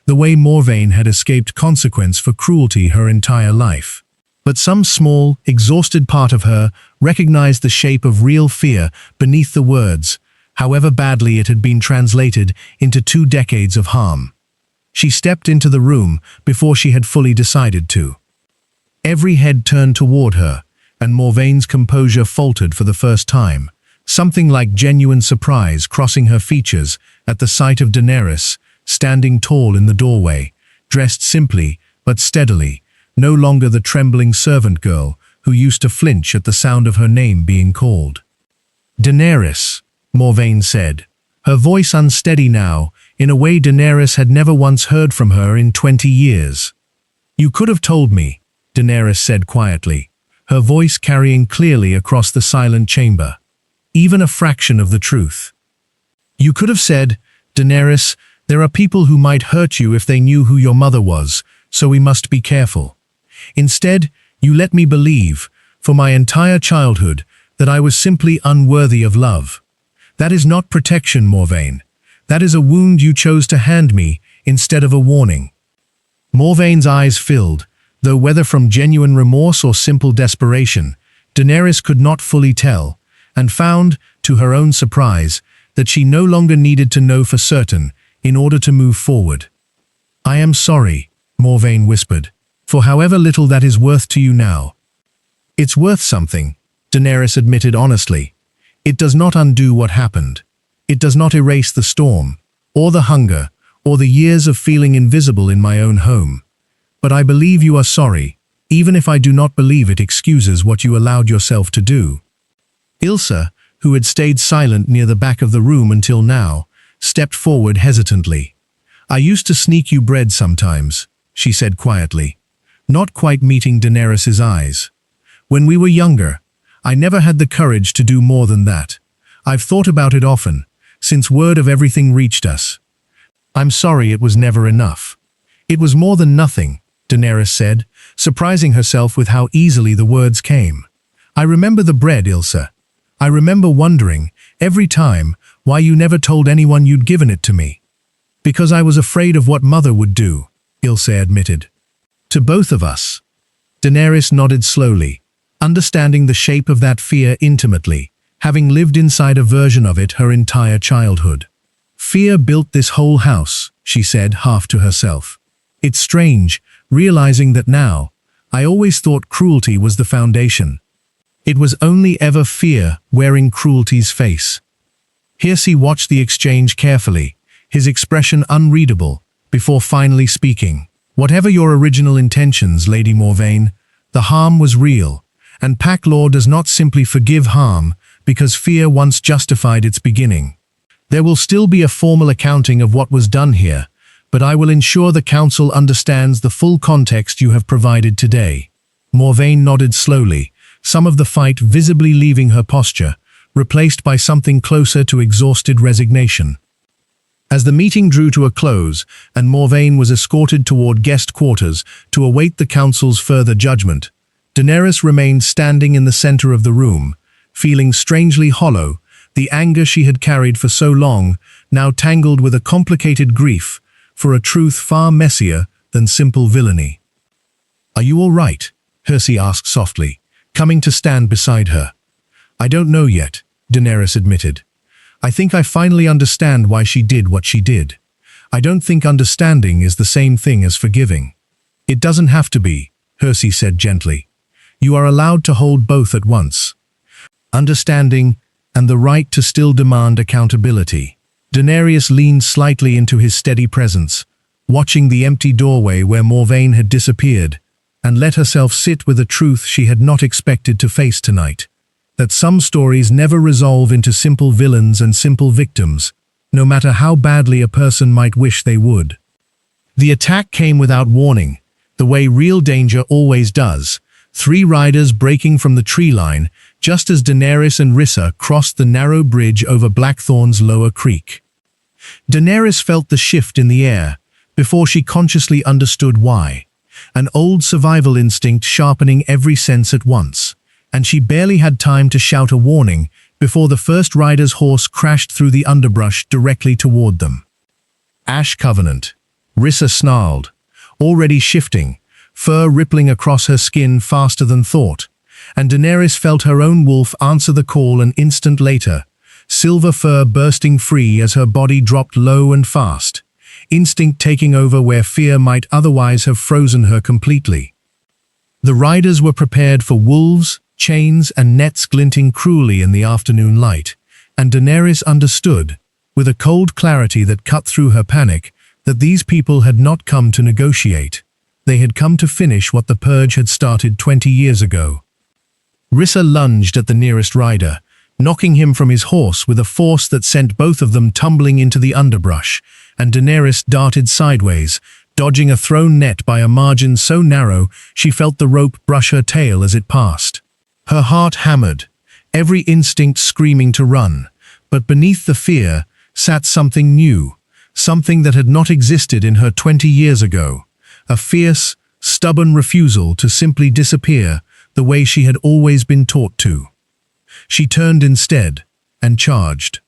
the way Morvain had escaped consequence for cruelty her entire life. But some small, exhausted part of her recognized the shape of real fear beneath the words, however badly it had been translated into 2 decades of harm. She stepped into the room before she had fully decided to. Every head turned toward her, and Morvain's composure faltered for the first time, something like genuine surprise crossing her features at the sight of Daenerys, standing tall in the doorway, dressed simply but steadily, no longer the trembling servant girl who used to flinch at the sound of her name being called. "Daenerys," Morvain said, her voice unsteady now, in a way Daenerys had never once heard from her in 20 years. "You could have told me," Daenerys said quietly, her voice carrying clearly across the silent chamber, "even a fraction of the truth. You could have said, Daenerys, there are people who might hurt you if they knew who your mother was, so we must be careful. Instead, you let me believe, for my entire childhood, that I was simply unworthy of love. That is not protection, Morvain. That is a wound you chose to hand me instead of a warning. Morvaine's eyes filled, though whether from genuine remorse or simple desperation, Daenerys could not fully tell, and found, to her own surprise, that she no longer needed to know for certain in order to move forward. "I am sorry," Morvaine whispered, "for however little that is worth to you now." "It's worth something," Daenerys admitted honestly. "It does not undo what happened. It does not erase the storm, or the hunger, or the years of feeling invisible in my own home. But I believe you are sorry, even if I do not believe it excuses what you allowed yourself to do." Ilsa, who had stayed silent near the back of the room until now, stepped forward hesitantly. "I used to sneak you bread sometimes," she said quietly, not quite meeting Daenerys's eyes. "When we were younger, I never had the courage to do more than that. I've thought about it often, since word of everything reached us. I'm sorry it was never enough." "It was more than nothing," Daenerys said, surprising herself with how easily the words came. "I remember the bread, Ilsa. I remember wondering, every time, why you never told anyone you'd given it to me." "Because I was afraid of what Mother would do," Ilsa admitted. "To both of us." Daenerys nodded slowly, understanding the shape of that fear intimately, having lived inside a version of it her entire childhood. "Fear built this whole house," she said, half to herself. "It's strange, realizing that now. I always thought cruelty was the foundation. It was only ever fear wearing cruelty's face." Hirsi watched the exchange carefully, his expression unreadable, before finally speaking. "Whatever your original intentions, Lady Morvaine, the harm was real, and Pack law does not simply forgive harm because fear once justified its beginning. There will still be a formal accounting of what was done here, but I will ensure the Council understands the full context you have provided today." Morvaine nodded slowly, some of the fight visibly leaving her posture, replaced by something closer to exhausted resignation. As the meeting drew to a close, and Morvaine was escorted toward guest quarters to await the Council's further judgment, Daenerys remained standing in the center of the room, feeling strangely hollow, the anger she had carried for so long, now tangled with a complicated grief, for a truth far messier than simple villainy. "Are you all right?" Hirsi asked softly, coming to stand beside her. "I don't know yet," Daenerys admitted. "I think I finally understand why she did what she did. I don't think understanding is the same thing as forgiving." "It doesn't have to be," Hirsi said gently. "You are allowed to hold both at once. Understanding and the right to still demand accountability." Daenerys leaned slightly into his steady presence, watching the empty doorway where Morvaine had disappeared, and let herself sit with a truth she had not expected to face tonight. That some stories never resolve into simple villains and simple victims, no matter how badly a person might wish they would. The attack came without warning, the way real danger always does, 3 riders breaking from the tree line, just as Daenerys and Rissa crossed the narrow bridge over Blackthorn's lower creek. Daenerys felt the shift in the air, before she consciously understood why, an old survival instinct sharpening every sense at once, and she barely had time to shout a warning before the first rider's horse crashed through the underbrush directly toward them. "Ash Covenant," Rissa snarled, already shifting, fur rippling across her skin faster than thought, and Daenerys felt her own wolf answer the call an instant later, silver fur bursting free as her body dropped low and fast, instinct taking over where fear might otherwise have frozen her completely. The riders were prepared for wolves, chains, and nets glinting cruelly in the afternoon light, and Daenerys understood, with a cold clarity that cut through her panic, that these people had not come to negotiate. They had come to finish what the purge had started 20 years ago. Rissa lunged at the nearest rider, knocking him from his horse with a force that sent both of them tumbling into the underbrush, and Daenerys darted sideways, dodging a thrown net by a margin so narrow she felt the rope brush her tail as it passed. Her heart hammered, every instinct screaming to run, but beneath the fear sat something new, something that had not existed in her 20 years ago, a fierce, stubborn refusal to simply disappear the way she had always been taught to. She turned instead and charged.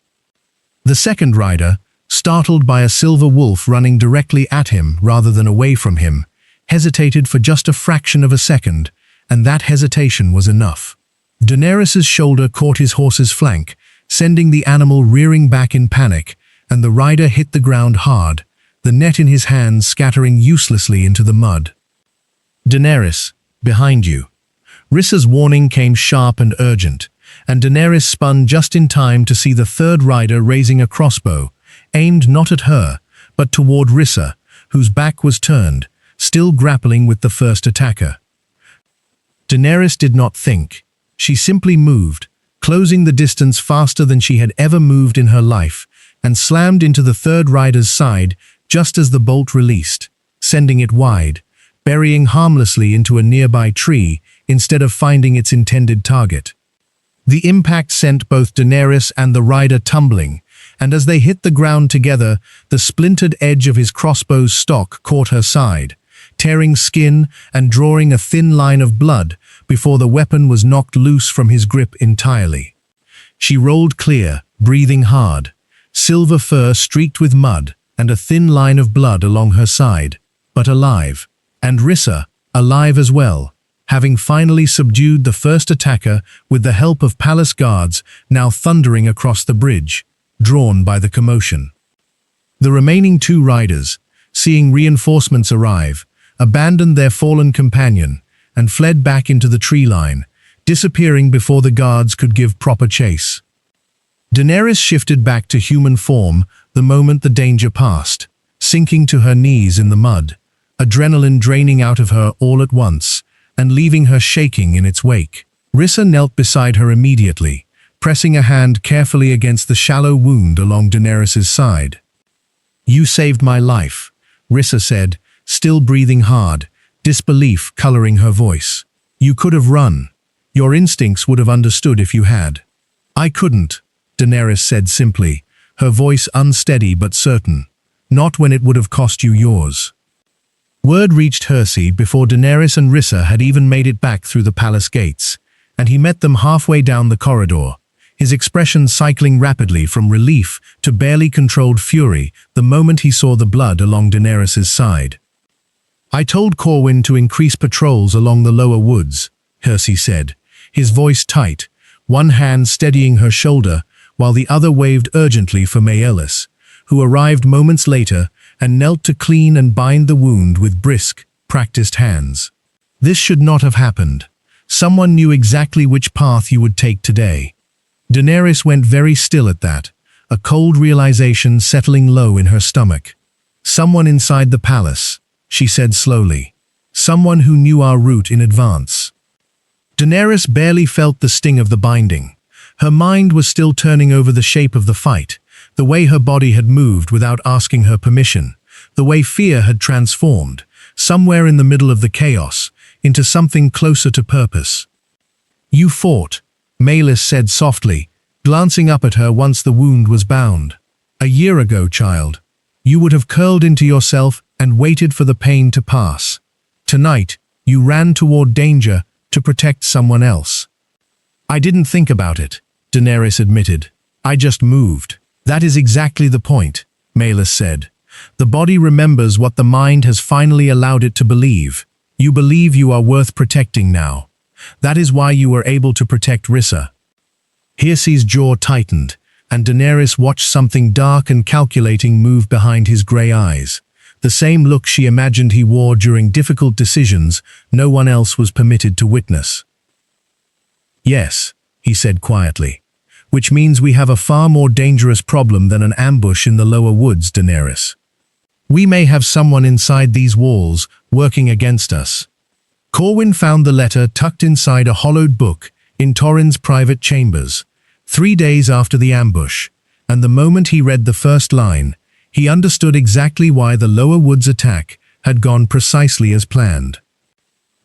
The second rider, startled by a silver wolf running directly at him rather than away from him, hesitated for just a fraction of a second, and that hesitation was enough. Daenerys's shoulder caught his horse's flank, sending the animal rearing back in panic, and the rider hit the ground hard, the net in his hands scattering uselessly into the mud. "Daenerys, behind you." Rissa's warning came sharp and urgent, and Daenerys spun just in time to see the third rider raising a crossbow, aimed not at her, but toward Rissa, whose back was turned, still grappling with the first attacker. Daenerys did not think. She simply moved, closing the distance faster than she had ever moved in her life, and slammed into the third rider's side just as the bolt released, sending it wide, burying harmlessly into a nearby tree instead of finding its intended target. The impact sent both Daenerys and the rider tumbling, and as they hit the ground together, the splintered edge of his crossbow's stock caught her side, tearing skin and drawing a thin line of blood before the weapon was knocked loose from his grip entirely. She rolled clear, breathing hard, silver fur streaked with mud and a thin line of blood along her side, but alive, and Rissa, alive as well, having finally subdued the first attacker with the help of palace guards now thundering across the bridge, drawn by the commotion. The remaining two riders, seeing reinforcements arrive, abandoned their fallen companion and fled back into the tree line, disappearing before the guards could give proper chase. Daenerys shifted back to human form the moment the danger passed, sinking to her knees in the mud, adrenaline draining out of her all at once and leaving her shaking in its wake. Rissa knelt beside her immediately, pressing a hand carefully against the shallow wound along Daenerys's side. "You saved my life," Rissa said, still breathing hard, disbelief coloring her voice. "You could have run. Your instincts would have understood if you had." "I couldn't," Daenerys said simply, her voice unsteady but certain. "Not when it would have cost you yours." Word reached Hersey before Daenerys and Rissa had even made it back through the palace gates, and he met them halfway down the corridor, his expression cycling rapidly from relief to barely controlled fury the moment he saw the blood along Daenerys's side. "I told Corwyn to increase patrols along the lower woods," Hersey said, his voice tight, one hand steadying her shoulder while the other waved urgently for Maelis, who arrived moments later and knelt to clean and bind the wound with brisk, practiced hands. "This should not have happened. Someone knew exactly which path you would take today." Daenerys went very still at that, a cold realization settling low in her stomach. "Someone inside the palace," she said slowly. "Someone who knew our route in advance." Daenerys barely felt the sting of the binding. Her mind was still turning over the shape of the fight, the way her body had moved without asking her permission, the way fear had transformed, somewhere in the middle of the chaos, into something closer to purpose. "You fought," Maelis said softly, glancing up at her once the wound was bound. "A year ago, child. You would have curled into yourself and waited for the pain to pass. Tonight, you ran toward danger to protect someone else." "I didn't think about it," Daenerys admitted. "I just moved." "That is exactly the point," Maelis said. "The body remembers what the mind has finally allowed it to believe. You believe you are worth protecting now. That is why you were able to protect Rissa." Hersey's jaw tightened, and Daenerys watched something dark and calculating move behind his grey eyes, the same look she imagined he wore during difficult decisions no one else was permitted to witness. "Yes," he said quietly. "Which means we have a far more dangerous problem than an ambush in the lower woods, Daenerys. We may have someone inside these walls working against us." Corwyn found the letter tucked inside a hollowed book in Torrhen's private chambers, 3 days after the ambush, and the moment he read the first line, he understood exactly why the lower woods attack had gone precisely as planned.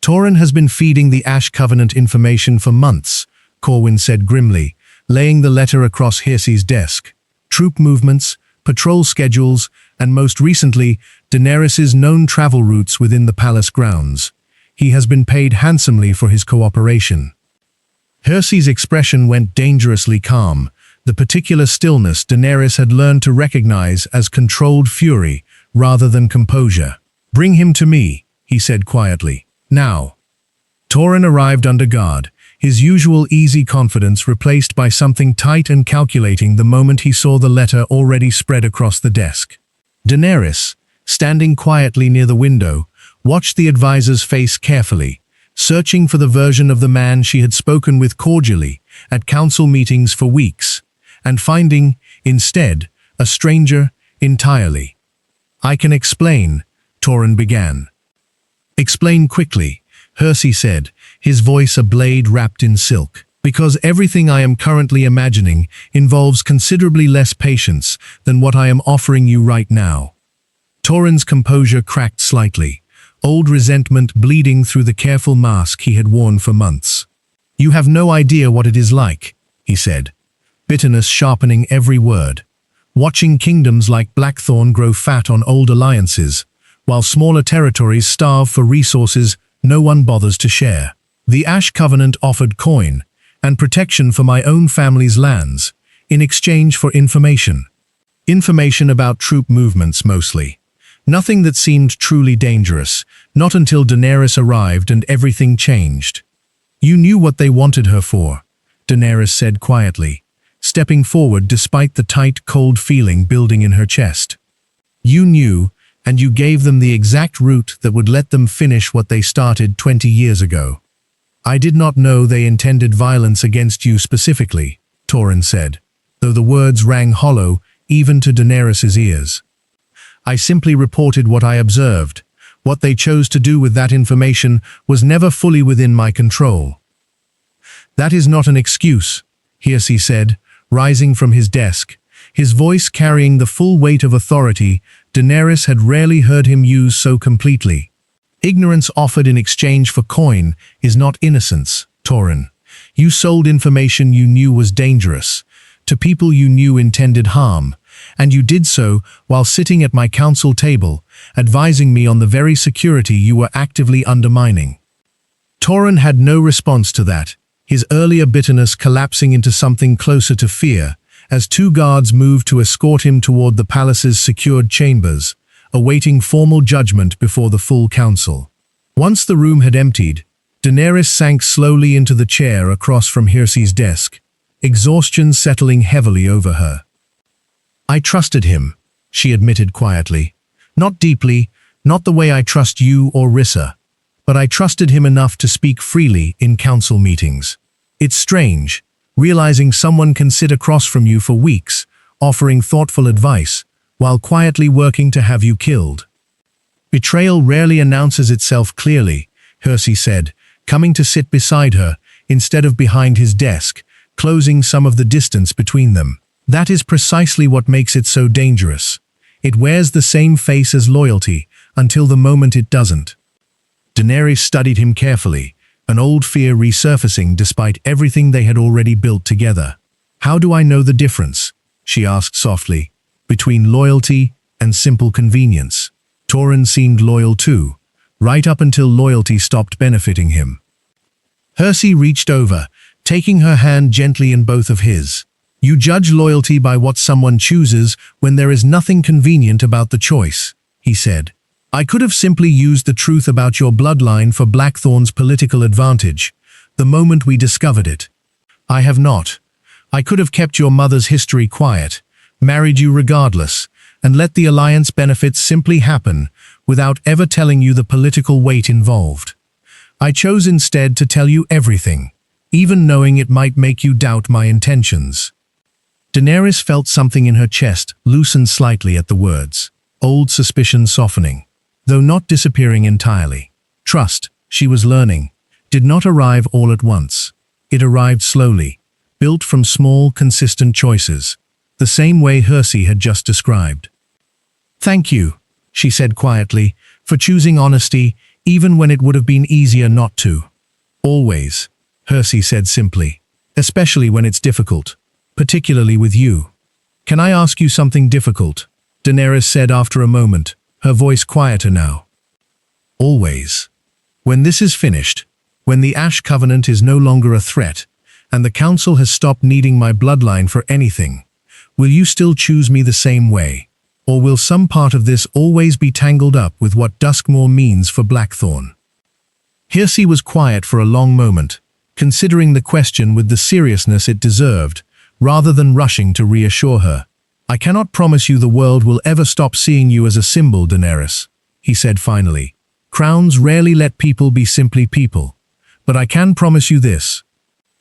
"Torrhen has been feeding the Ash Covenant information for months," Corwyn said grimly, laying the letter across Hersey's desk. "Troop movements, patrol schedules, and most recently, Daenerys's known travel routes within the palace grounds. He has been paid handsomely for his cooperation." Hersey's expression went dangerously calm, The particular stillness Daenerys had learned to recognize as controlled fury rather than composure. "Bring him to me," he said quietly. "Now." Torrhen arrived under guard, his usual easy confidence replaced by something tight and calculating the moment he saw the letter already spread across the desk. Daenerys, standing quietly near the window, watched the advisor's face carefully, searching for the version of the man she had spoken with cordially at council meetings for weeks, and finding, instead, a stranger entirely. "I can explain," Torrhen began. "Explain quickly," Hersey said, his voice a blade wrapped in silk, "because everything I am currently imagining involves considerably less patience than what I am offering you right now." Torrhen's composure cracked slightly, old resentment bleeding through the careful mask he had worn for months. "You have no idea what it is like," he said, bitterness sharpening every word. "Watching kingdoms like Blackthorn grow fat on old alliances, while smaller territories starve for resources no one bothers to share. The Ash Covenant offered coin and protection for my own family's lands in exchange for information. Information about troop movements mostly. Nothing that seemed truly dangerous, not until Daenerys arrived and everything changed." "You knew what they wanted her for," Daenerys said quietly, stepping forward despite the tight, cold feeling building in her chest. "You knew, and you gave them the exact route that would let them finish what they started 20 years ago." "I did not know they intended violence against you specifically," Torrhen said, though the words rang hollow even to Daenerys' ears. "I simply reported what I observed. What they chose to do with that information was never fully within my control." "That is not an excuse," Hersey said, rising from his desk, his voice carrying the full weight of authority Daenerys had rarely heard him use so completely. "Ignorance offered in exchange for coin is not innocence, Torrhen. You sold information you knew was dangerous, to people you knew intended harm, and you did so while sitting at my council table, advising me on the very security you were actively undermining." Torrhen had no response to that, his earlier bitterness collapsing into something closer to fear, as two guards moved to escort him toward the palace's secured chambers, awaiting formal judgment before the full council. Once the room had emptied, Daenerys sank slowly into the chair across from Hersey's desk, exhaustion settling heavily over her. "I trusted him," she admitted quietly. "Not deeply, not the way I trust you or Rissa, but I trusted him enough to speak freely in council meetings. It's strange, realizing someone can sit across from you for weeks, offering thoughtful advice, while quietly working to have you killed." "Betrayal rarely announces itself clearly," Hersey said, coming to sit beside her instead of behind his desk, closing some of the distance between them. "That is precisely what makes it so dangerous. It wears the same face as loyalty until the moment it doesn't." Daenerys studied him carefully, an old fear resurfacing despite everything they had already built together. "How do I know the difference?" she asked softly, "between loyalty and simple convenience?" Torrhen seemed loyal too, right up until loyalty stopped benefiting him. Hersey reached over, taking her hand gently in both of his. "You judge loyalty by what someone chooses when there is nothing convenient about the choice," he said. "I could have simply used the truth about your bloodline for Blackthorn's political advantage, the moment we discovered it. I have not. I could have kept your mother's history quiet, married you regardless, and let the alliance benefits simply happen without ever telling you the political weight involved. I chose instead to tell you everything, even knowing it might make you doubt my intentions." Daenerys felt something in her chest loosen slightly at the words, old suspicion softening, though not disappearing entirely. Trust, she was learning, did not arrive all at once. It arrived slowly, built from small, consistent choices, the same way Hersey had just described. "Thank you," she said quietly, "for choosing honesty even when it would have been easier not to." "Always," Hersey said simply, "especially when it's difficult, particularly with you." "Can I ask you something difficult?" Daenerys said after a moment, her voice quieter now. "Always. When this is finished, when the Ash Covenant is no longer a threat, and the council has stopped needing my bloodline for anything. Will you still choose me the same way? Or will some part of this always be tangled up with what Duskmoor means for Blackthorn? Hirsi was quiet for a long moment, considering the question with the seriousness it deserved, rather than rushing to reassure her. I cannot promise you the world will ever stop seeing you as a symbol, Daenerys, he said finally. Crowns rarely let people be simply people. But I can promise you this.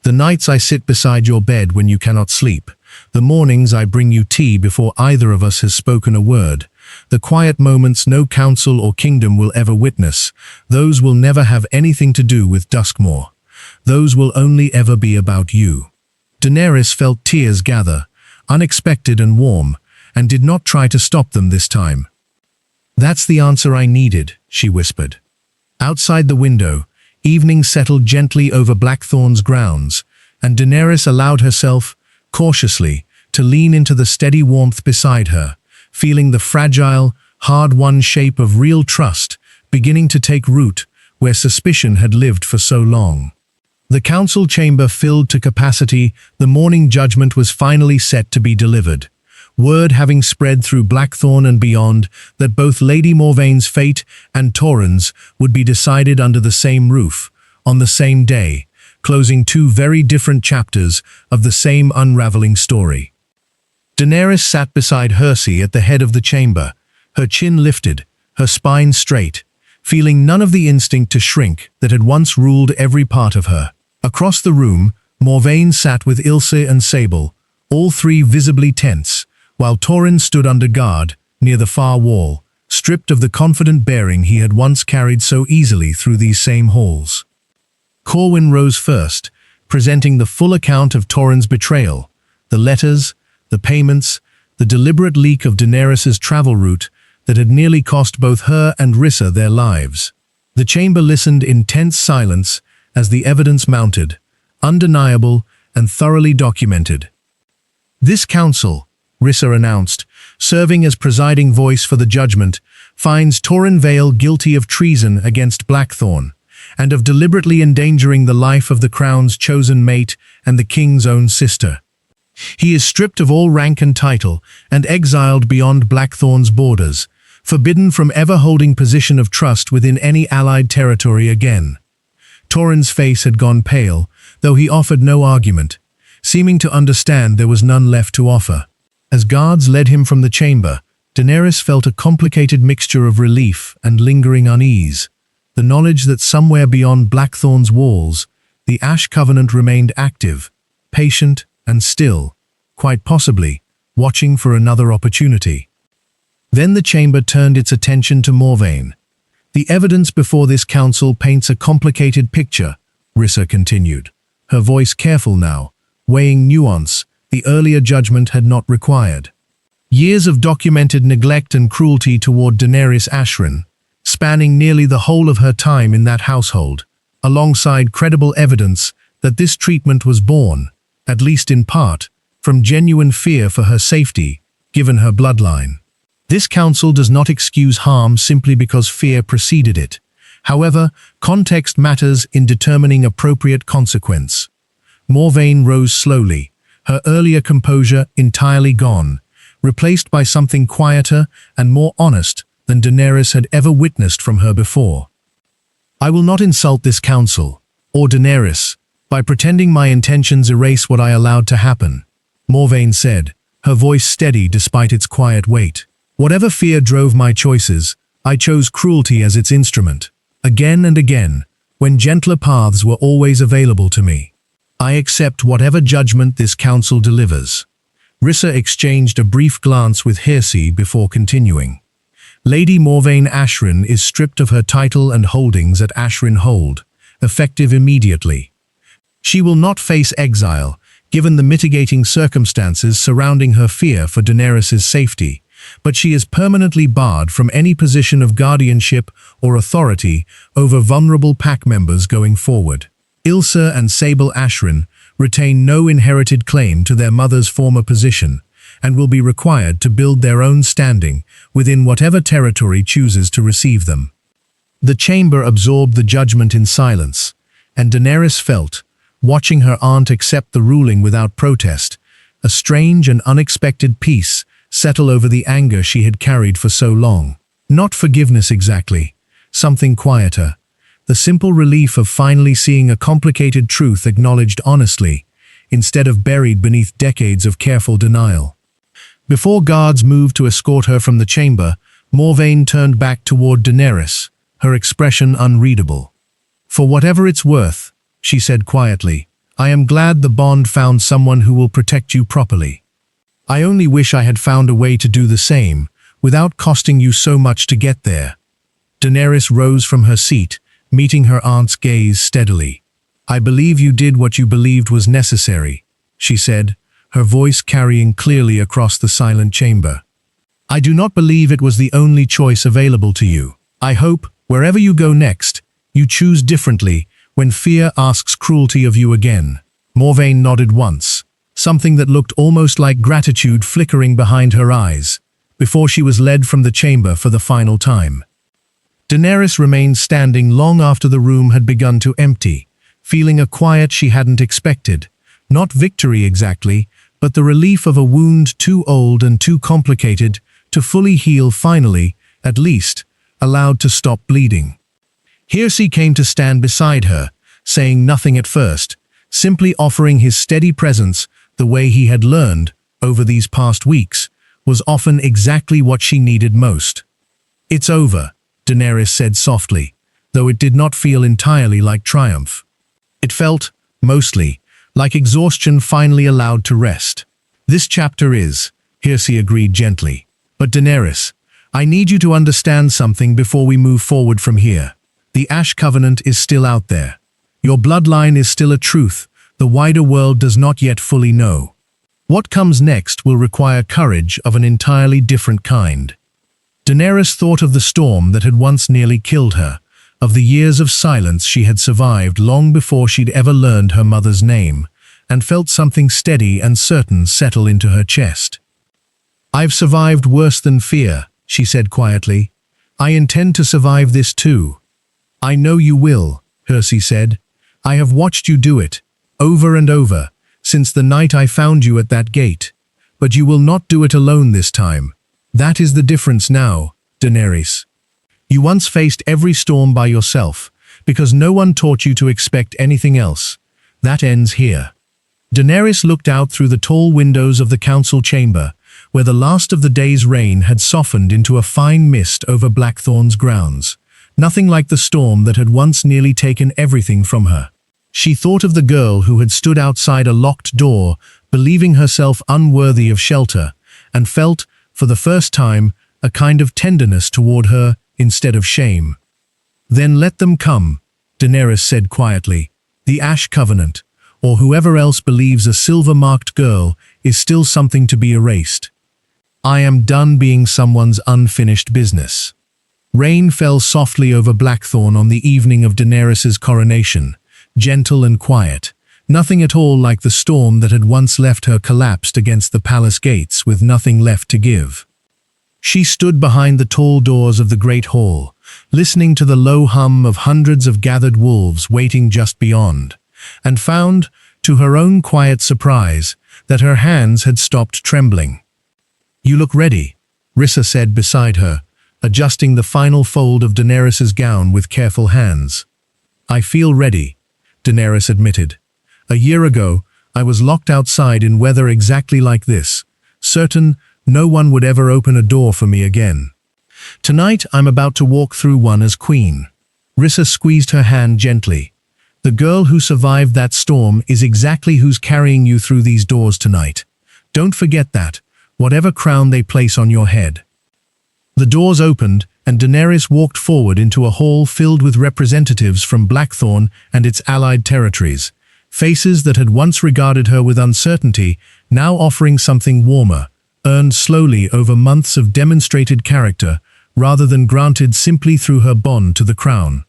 The nights I sit beside your bed when you cannot sleep, the mornings I bring you tea before either of us has spoken a word, the quiet moments no council or kingdom will ever witness, those will never have anything to do with Duskmoor. Those will only ever be about you. Daenerys felt tears gather, unexpected and warm, and did not try to stop them this time. That's the answer I needed, she whispered. Outside the window, evening settled gently over Blackthorn's grounds, and Daenerys allowed herself, cautiously, to lean into the steady warmth beside her, feeling the fragile, hard-won shape of real trust beginning to take root where suspicion had lived for so long. The council chamber filled to capacity, the morning judgment was finally set to be delivered. Word having spread through Blackthorn and beyond that both Lady Morvaine's fate and Torrhen's would be decided under the same roof, on the same day, closing two very different chapters of the same unraveling story. Daenerys sat beside Hirsi at the head of the chamber, her chin lifted, her spine straight, feeling none of the instinct to shrink that had once ruled every part of her. Across the room, Morvaine sat with Ilse and Sable, all three visibly tense, while Torrhen stood under guard, near the far wall, stripped of the confident bearing he had once carried so easily through these same halls. Corwin rose first, presenting the full account of Torrhen's betrayal, the letters, the payments, the deliberate leak of Daenerys's travel route that had nearly cost both her and Rissa their lives. The chamber listened in tense silence as the evidence mounted, undeniable and thoroughly documented. This council, Rissa announced, serving as presiding voice for the judgment, finds Torrhen Vale guilty of treason against Blackthorn, and of deliberately endangering the life of the crown's chosen mate and the king's own sister. He is stripped of all rank and title and exiled beyond Blackthorn's borders, forbidden from ever holding position of trust within any allied territory again. Torrhen's face had gone pale, though he offered no argument, seeming to understand there was none left to offer. As guards led him from the chamber, Daenerys felt a complicated mixture of relief and lingering unease. The knowledge that somewhere beyond Blackthorn's walls, the Ash Covenant remained active, patient and still, quite possibly, watching for another opportunity. Then the chamber turned its attention to Morvaine. The evidence before this council paints a complicated picture, Rissa continued, her voice careful now, weighing nuance the earlier judgment had not required. Years of documented neglect and cruelty toward Daenerys Ashrin, spanning nearly the whole of her time in that household, alongside credible evidence that this treatment was born, at least in part, from genuine fear for her safety, given her bloodline. This council does not excuse harm simply because fear preceded it. However, context matters in determining appropriate consequence. Morvaine rose slowly, her earlier composure entirely gone, replaced by something quieter and more honest than Daenerys had ever witnessed from her before. I will not insult this council, or Daenerys, by pretending my intentions erase what I allowed to happen, Morvaine said, her voice steady despite its quiet weight. Whatever fear drove my choices, I chose cruelty as its instrument. Again and again, when gentler paths were always available to me. I accept whatever judgment this council delivers. Rissa exchanged a brief glance with Hirsi before continuing. Lady Morvaine Ashrin is stripped of her title and holdings at Ashrin Hold, effective immediately. She will not face exile, given the mitigating circumstances surrounding her fear for Daenerys' safety, but she is permanently barred from any position of guardianship or authority over vulnerable pack members going forward. Ilse and Sable Ashrin retain no inherited claim to their mother's former position and will be required to build their own standing within whatever territory chooses to receive them. The chamber absorbed the judgment in silence, and Daenerys felt, watching her aunt accept the ruling without protest, a strange and unexpected peace settle over the anger she had carried for so long. Not forgiveness exactly, something quieter. The simple relief of finally seeing a complicated truth acknowledged honestly, instead of buried beneath decades of careful denial. Before guards moved to escort her from the chamber, Morvayn turned back toward Daenerys, her expression unreadable. "For whatever it's worth," she said quietly, "I am glad the Bond found someone who will protect you properly. I only wish I had found a way to do the same, without costing you so much to get there." Daenerys rose from her seat, meeting her aunt's gaze steadily. "I believe you did what you believed was necessary," she said, her voice carrying clearly across the silent chamber. "I do not believe it was the only choice available to you. I hope, wherever you go next, you choose differently when fear asks cruelty of you again." Morvayn nodded once, something that looked almost like gratitude flickering behind her eyes, before she was led from the chamber for the final time. Daenerys remained standing long after the room had begun to empty, feeling a quiet she hadn't expected. Not victory exactly, but the relief of a wound too old and too complicated to fully heal finally, at least, allowed to stop bleeding. Hersey came to stand beside her, saying nothing at first, simply offering his steady presence the way he had learned, over these past weeks, was often exactly what she needed most. "It's over," Daenerys said softly, though it did not feel entirely like triumph. It felt, mostly, like exhaustion finally allowed to rest. "This chapter is," Hersey agreed gently. "But Daenerys, I need you to understand something before we move forward from here. The Ash Covenant is still out there. Your bloodline is still a truth the wider world does not yet fully know. What comes next will require courage of an entirely different kind." Daenerys thought of the storm that had once nearly killed her, of the years of silence she had survived long before she'd ever learned her mother's name, and felt something steady and certain settle into her chest. "I've survived worse than fear," she said quietly. "I intend to survive this too." "I know you will," Hersey said. "I have watched you do it, over and over, since the night I found you at that gate. But you will not do it alone this time. That is the difference now, Daenerys. You once faced every storm by yourself, because no one taught you to expect anything else. That ends here." Daenerys looked out through the tall windows of the council chamber, where the last of the day's rain had softened into a fine mist over Blackthorn's grounds. Nothing like the storm that had once nearly taken everything from her. She thought of the girl who had stood outside a locked door, believing herself unworthy of shelter, and felt, for the first time, a kind of tenderness toward her instead of shame. "Then let them come," Daenerys said quietly. "The Ash Covenant, or whoever else believes a silver-marked girl is still something to be erased. I am done being someone's unfinished business." Rain fell softly over Blackthorn on the evening of Daenerys's coronation, gentle and quiet, nothing at all like the storm that had once left her collapsed against the palace gates with nothing left to give. She stood behind the tall doors of the great hall, listening to the low hum of hundreds of gathered wolves waiting just beyond, and found, to her own quiet surprise, that her hands had stopped trembling. "You look ready," Rissa said beside her, adjusting the final fold of Daenerys's gown with careful hands. "I feel ready," Daenerys admitted. "A year ago, I was locked outside in weather exactly like this, certain no one would ever open a door for me again. Tonight, I'm about to walk through one as queen." Rissa squeezed her hand gently. "The girl who survived that storm is exactly who's carrying you through these doors tonight. Don't forget that, whatever crown they place on your head." The doors opened, and Daenerys walked forward into a hall filled with representatives from Blackthorn and its allied territories, faces that had once regarded her with uncertainty, now offering something warmer, earned slowly over months of demonstrated character, rather than granted simply through her bond to the crown.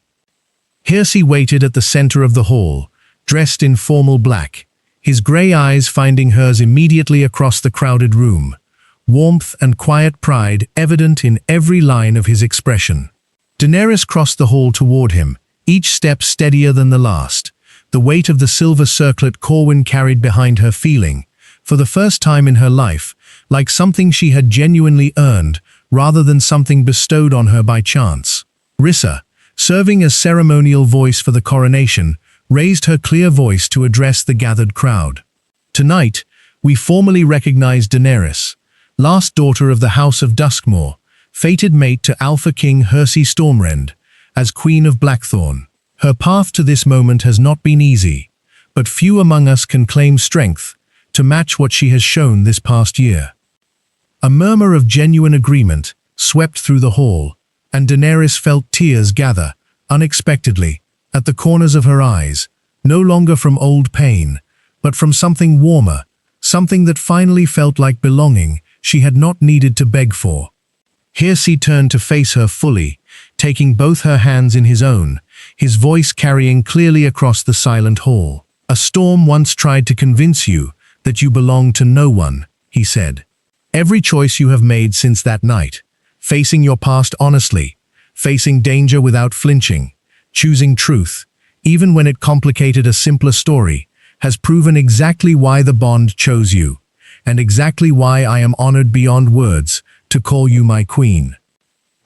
Hersey waited at the center of the hall, dressed in formal black, his grey eyes finding hers immediately across the crowded room, warmth and quiet pride evident in every line of his expression. Daenerys crossed the hall toward him, each step steadier than the last, the weight of the silver circlet Corwin carried behind her feeling, for the first time in her life, like something she had genuinely earned, rather than something bestowed on her by chance. Rissa, serving as ceremonial voice for the coronation, raised her clear voice to address the gathered crowd. Tonight, we formally recognize Daenerys, last daughter of the House of Duskmore, fated mate to Alpha King Cersei Stormrend, as Queen of Blackthorn. Her path to this moment has not been easy, but few among us can claim strength to match what she has shown this past year. A murmur of genuine agreement swept through the hall, and Daenerys felt tears gather, unexpectedly, at the corners of her eyes, no longer from old pain, but from something warmer, something that finally felt like belonging she had not needed to beg for. Cersei turned to face her fully, taking both her hands in his own, his voice carrying clearly across the silent hall. "A storm once tried to convince you that you belong to no one," he said. "Every choice you have made since that night, facing your past honestly, facing danger without flinching, choosing truth, even when it complicated a simpler story, has proven exactly why the bond chose you, and exactly why I am honored beyond words to call you my queen."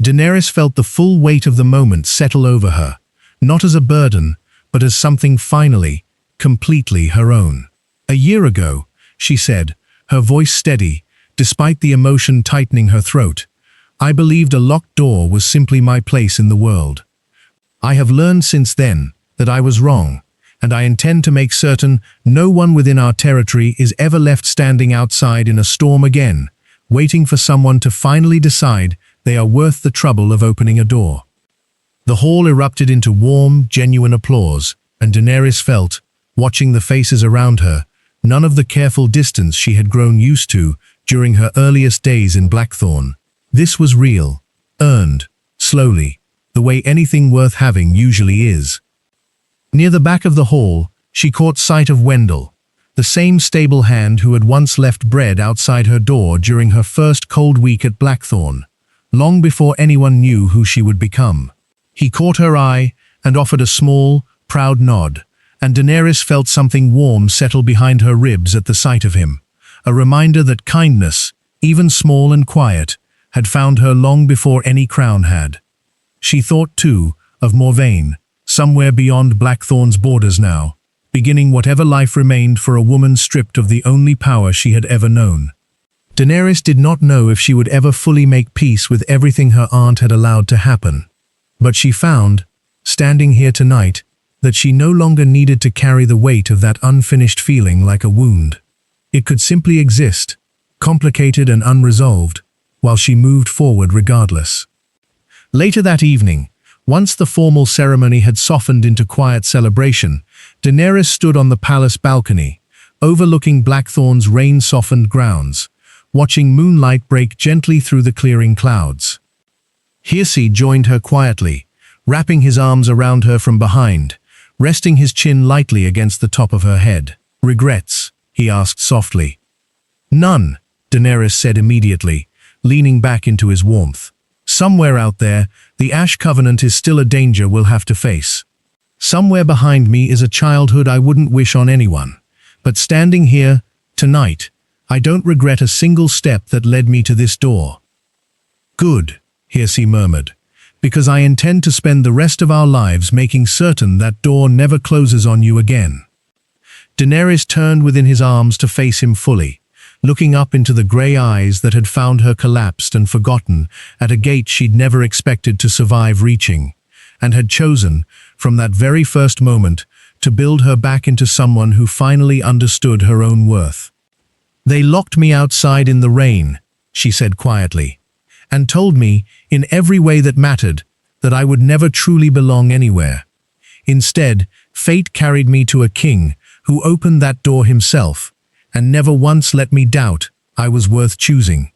Daenerys felt the full weight of the moment settle over her, not as a burden, but as something finally, completely her own. "A year ago," she said, her voice steady, despite the emotion tightening her throat, "I believed a locked door was simply my place in the world. I have learned since then that I was wrong, and I intend to make certain no one within our territory is ever left standing outside in a storm again, waiting for someone to finally decide they are worth the trouble of opening a door." The hall erupted into warm, genuine applause, and Daenerys felt, watching the faces around her, none of the careful distance she had grown used to during her earliest days in Blackthorn. This was real, earned, slowly, the way anything worth having usually is. Near the back of the hall, she caught sight of Wendell, the same stable hand who had once left bread outside her door during her first cold week at Blackthorn, long before anyone knew who she would become. He caught her eye and offered a small, proud nod, and Daenerys felt something warm settle behind her ribs at the sight of him, a reminder that kindness, even small and quiet, had found her long before any crown had. She thought, too, of Morvain, somewhere beyond Blackthorn's borders now, beginning whatever life remained for a woman stripped of the only power she had ever known. Daenerys did not know if she would ever fully make peace with everything her aunt had allowed to happen. But she found, standing here tonight, that she no longer needed to carry the weight of that unfinished feeling like a wound. It could simply exist, complicated and unresolved, while she moved forward regardless. Later that evening, once the formal ceremony had softened into quiet celebration, Daenerys stood on the palace balcony, overlooking Blackthorn's rain-softened grounds, watching moonlight break gently through the clearing clouds. Cersei joined her quietly, wrapping his arms around her from behind, resting his chin lightly against the top of her head. "Regrets?" he asked softly. "None," Daenerys said immediately, leaning back into his warmth. "Somewhere out there, the Ash Covenant is still a danger we'll have to face. Somewhere behind me is a childhood I wouldn't wish on anyone. But standing here, tonight, I don't regret a single step that led me to this door." "Good," Cersei murmured, "because I intend to spend the rest of our lives making certain that door never closes on you again." Daenerys turned within his arms to face him fully, looking up into the grey eyes that had found her collapsed and forgotten at a gate she'd never expected to survive reaching, and had chosen, from that very first moment, to build her back into someone who finally understood her own worth. "They locked me outside in the rain," she said quietly, "and told me, in every way that mattered, that I would never truly belong anywhere. Instead, fate carried me to a king who opened that door himself, and never once let me doubt I was worth choosing."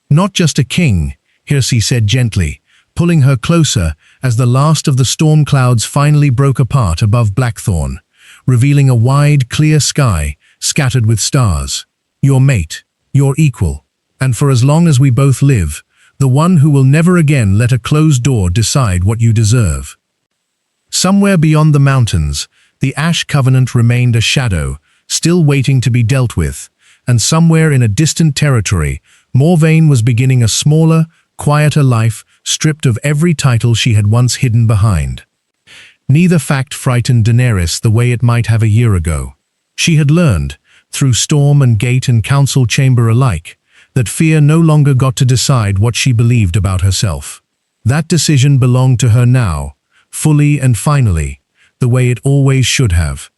"Not just a king," Cersei said gently, pulling her closer as the last of the storm clouds finally broke apart above Blackthorn, revealing a wide, clear sky scattered with stars. "Your mate, your equal, and for as long as we both live, the one who will never again let a closed door decide what you deserve." Somewhere beyond the mountains, The Ash Covenant remained a shadow, still waiting to be dealt with, and somewhere in a distant territory, Morvayn was beginning a smaller, quieter life, stripped of every title she had once hidden behind. Neither fact frightened Daenerys the way it might have a year ago. She had learned, through storm and gate and council chamber alike, that fear no longer got to decide what she believed about herself. That decision belonged to her now, fully and finally, the way it always should have.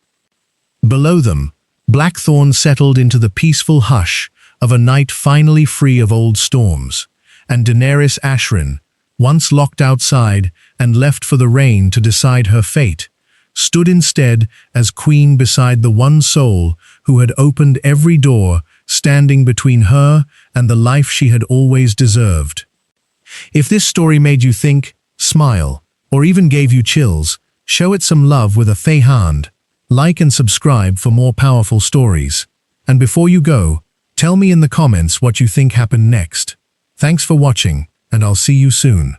Below them, Blackthorn settled into the peaceful hush of a night finally free of old storms, and Daenerys Ashrin, once locked outside and left for the rain to decide her fate, stood instead as queen beside the one soul who had opened every door, standing between her and the life she had always deserved. If this story made you think, smile, or even gave you chills, show it some love with a fey hand. Like and subscribe for more powerful stories. And before you go, tell me in the comments what you think happened next. Thanks for watching, and I'll see you soon.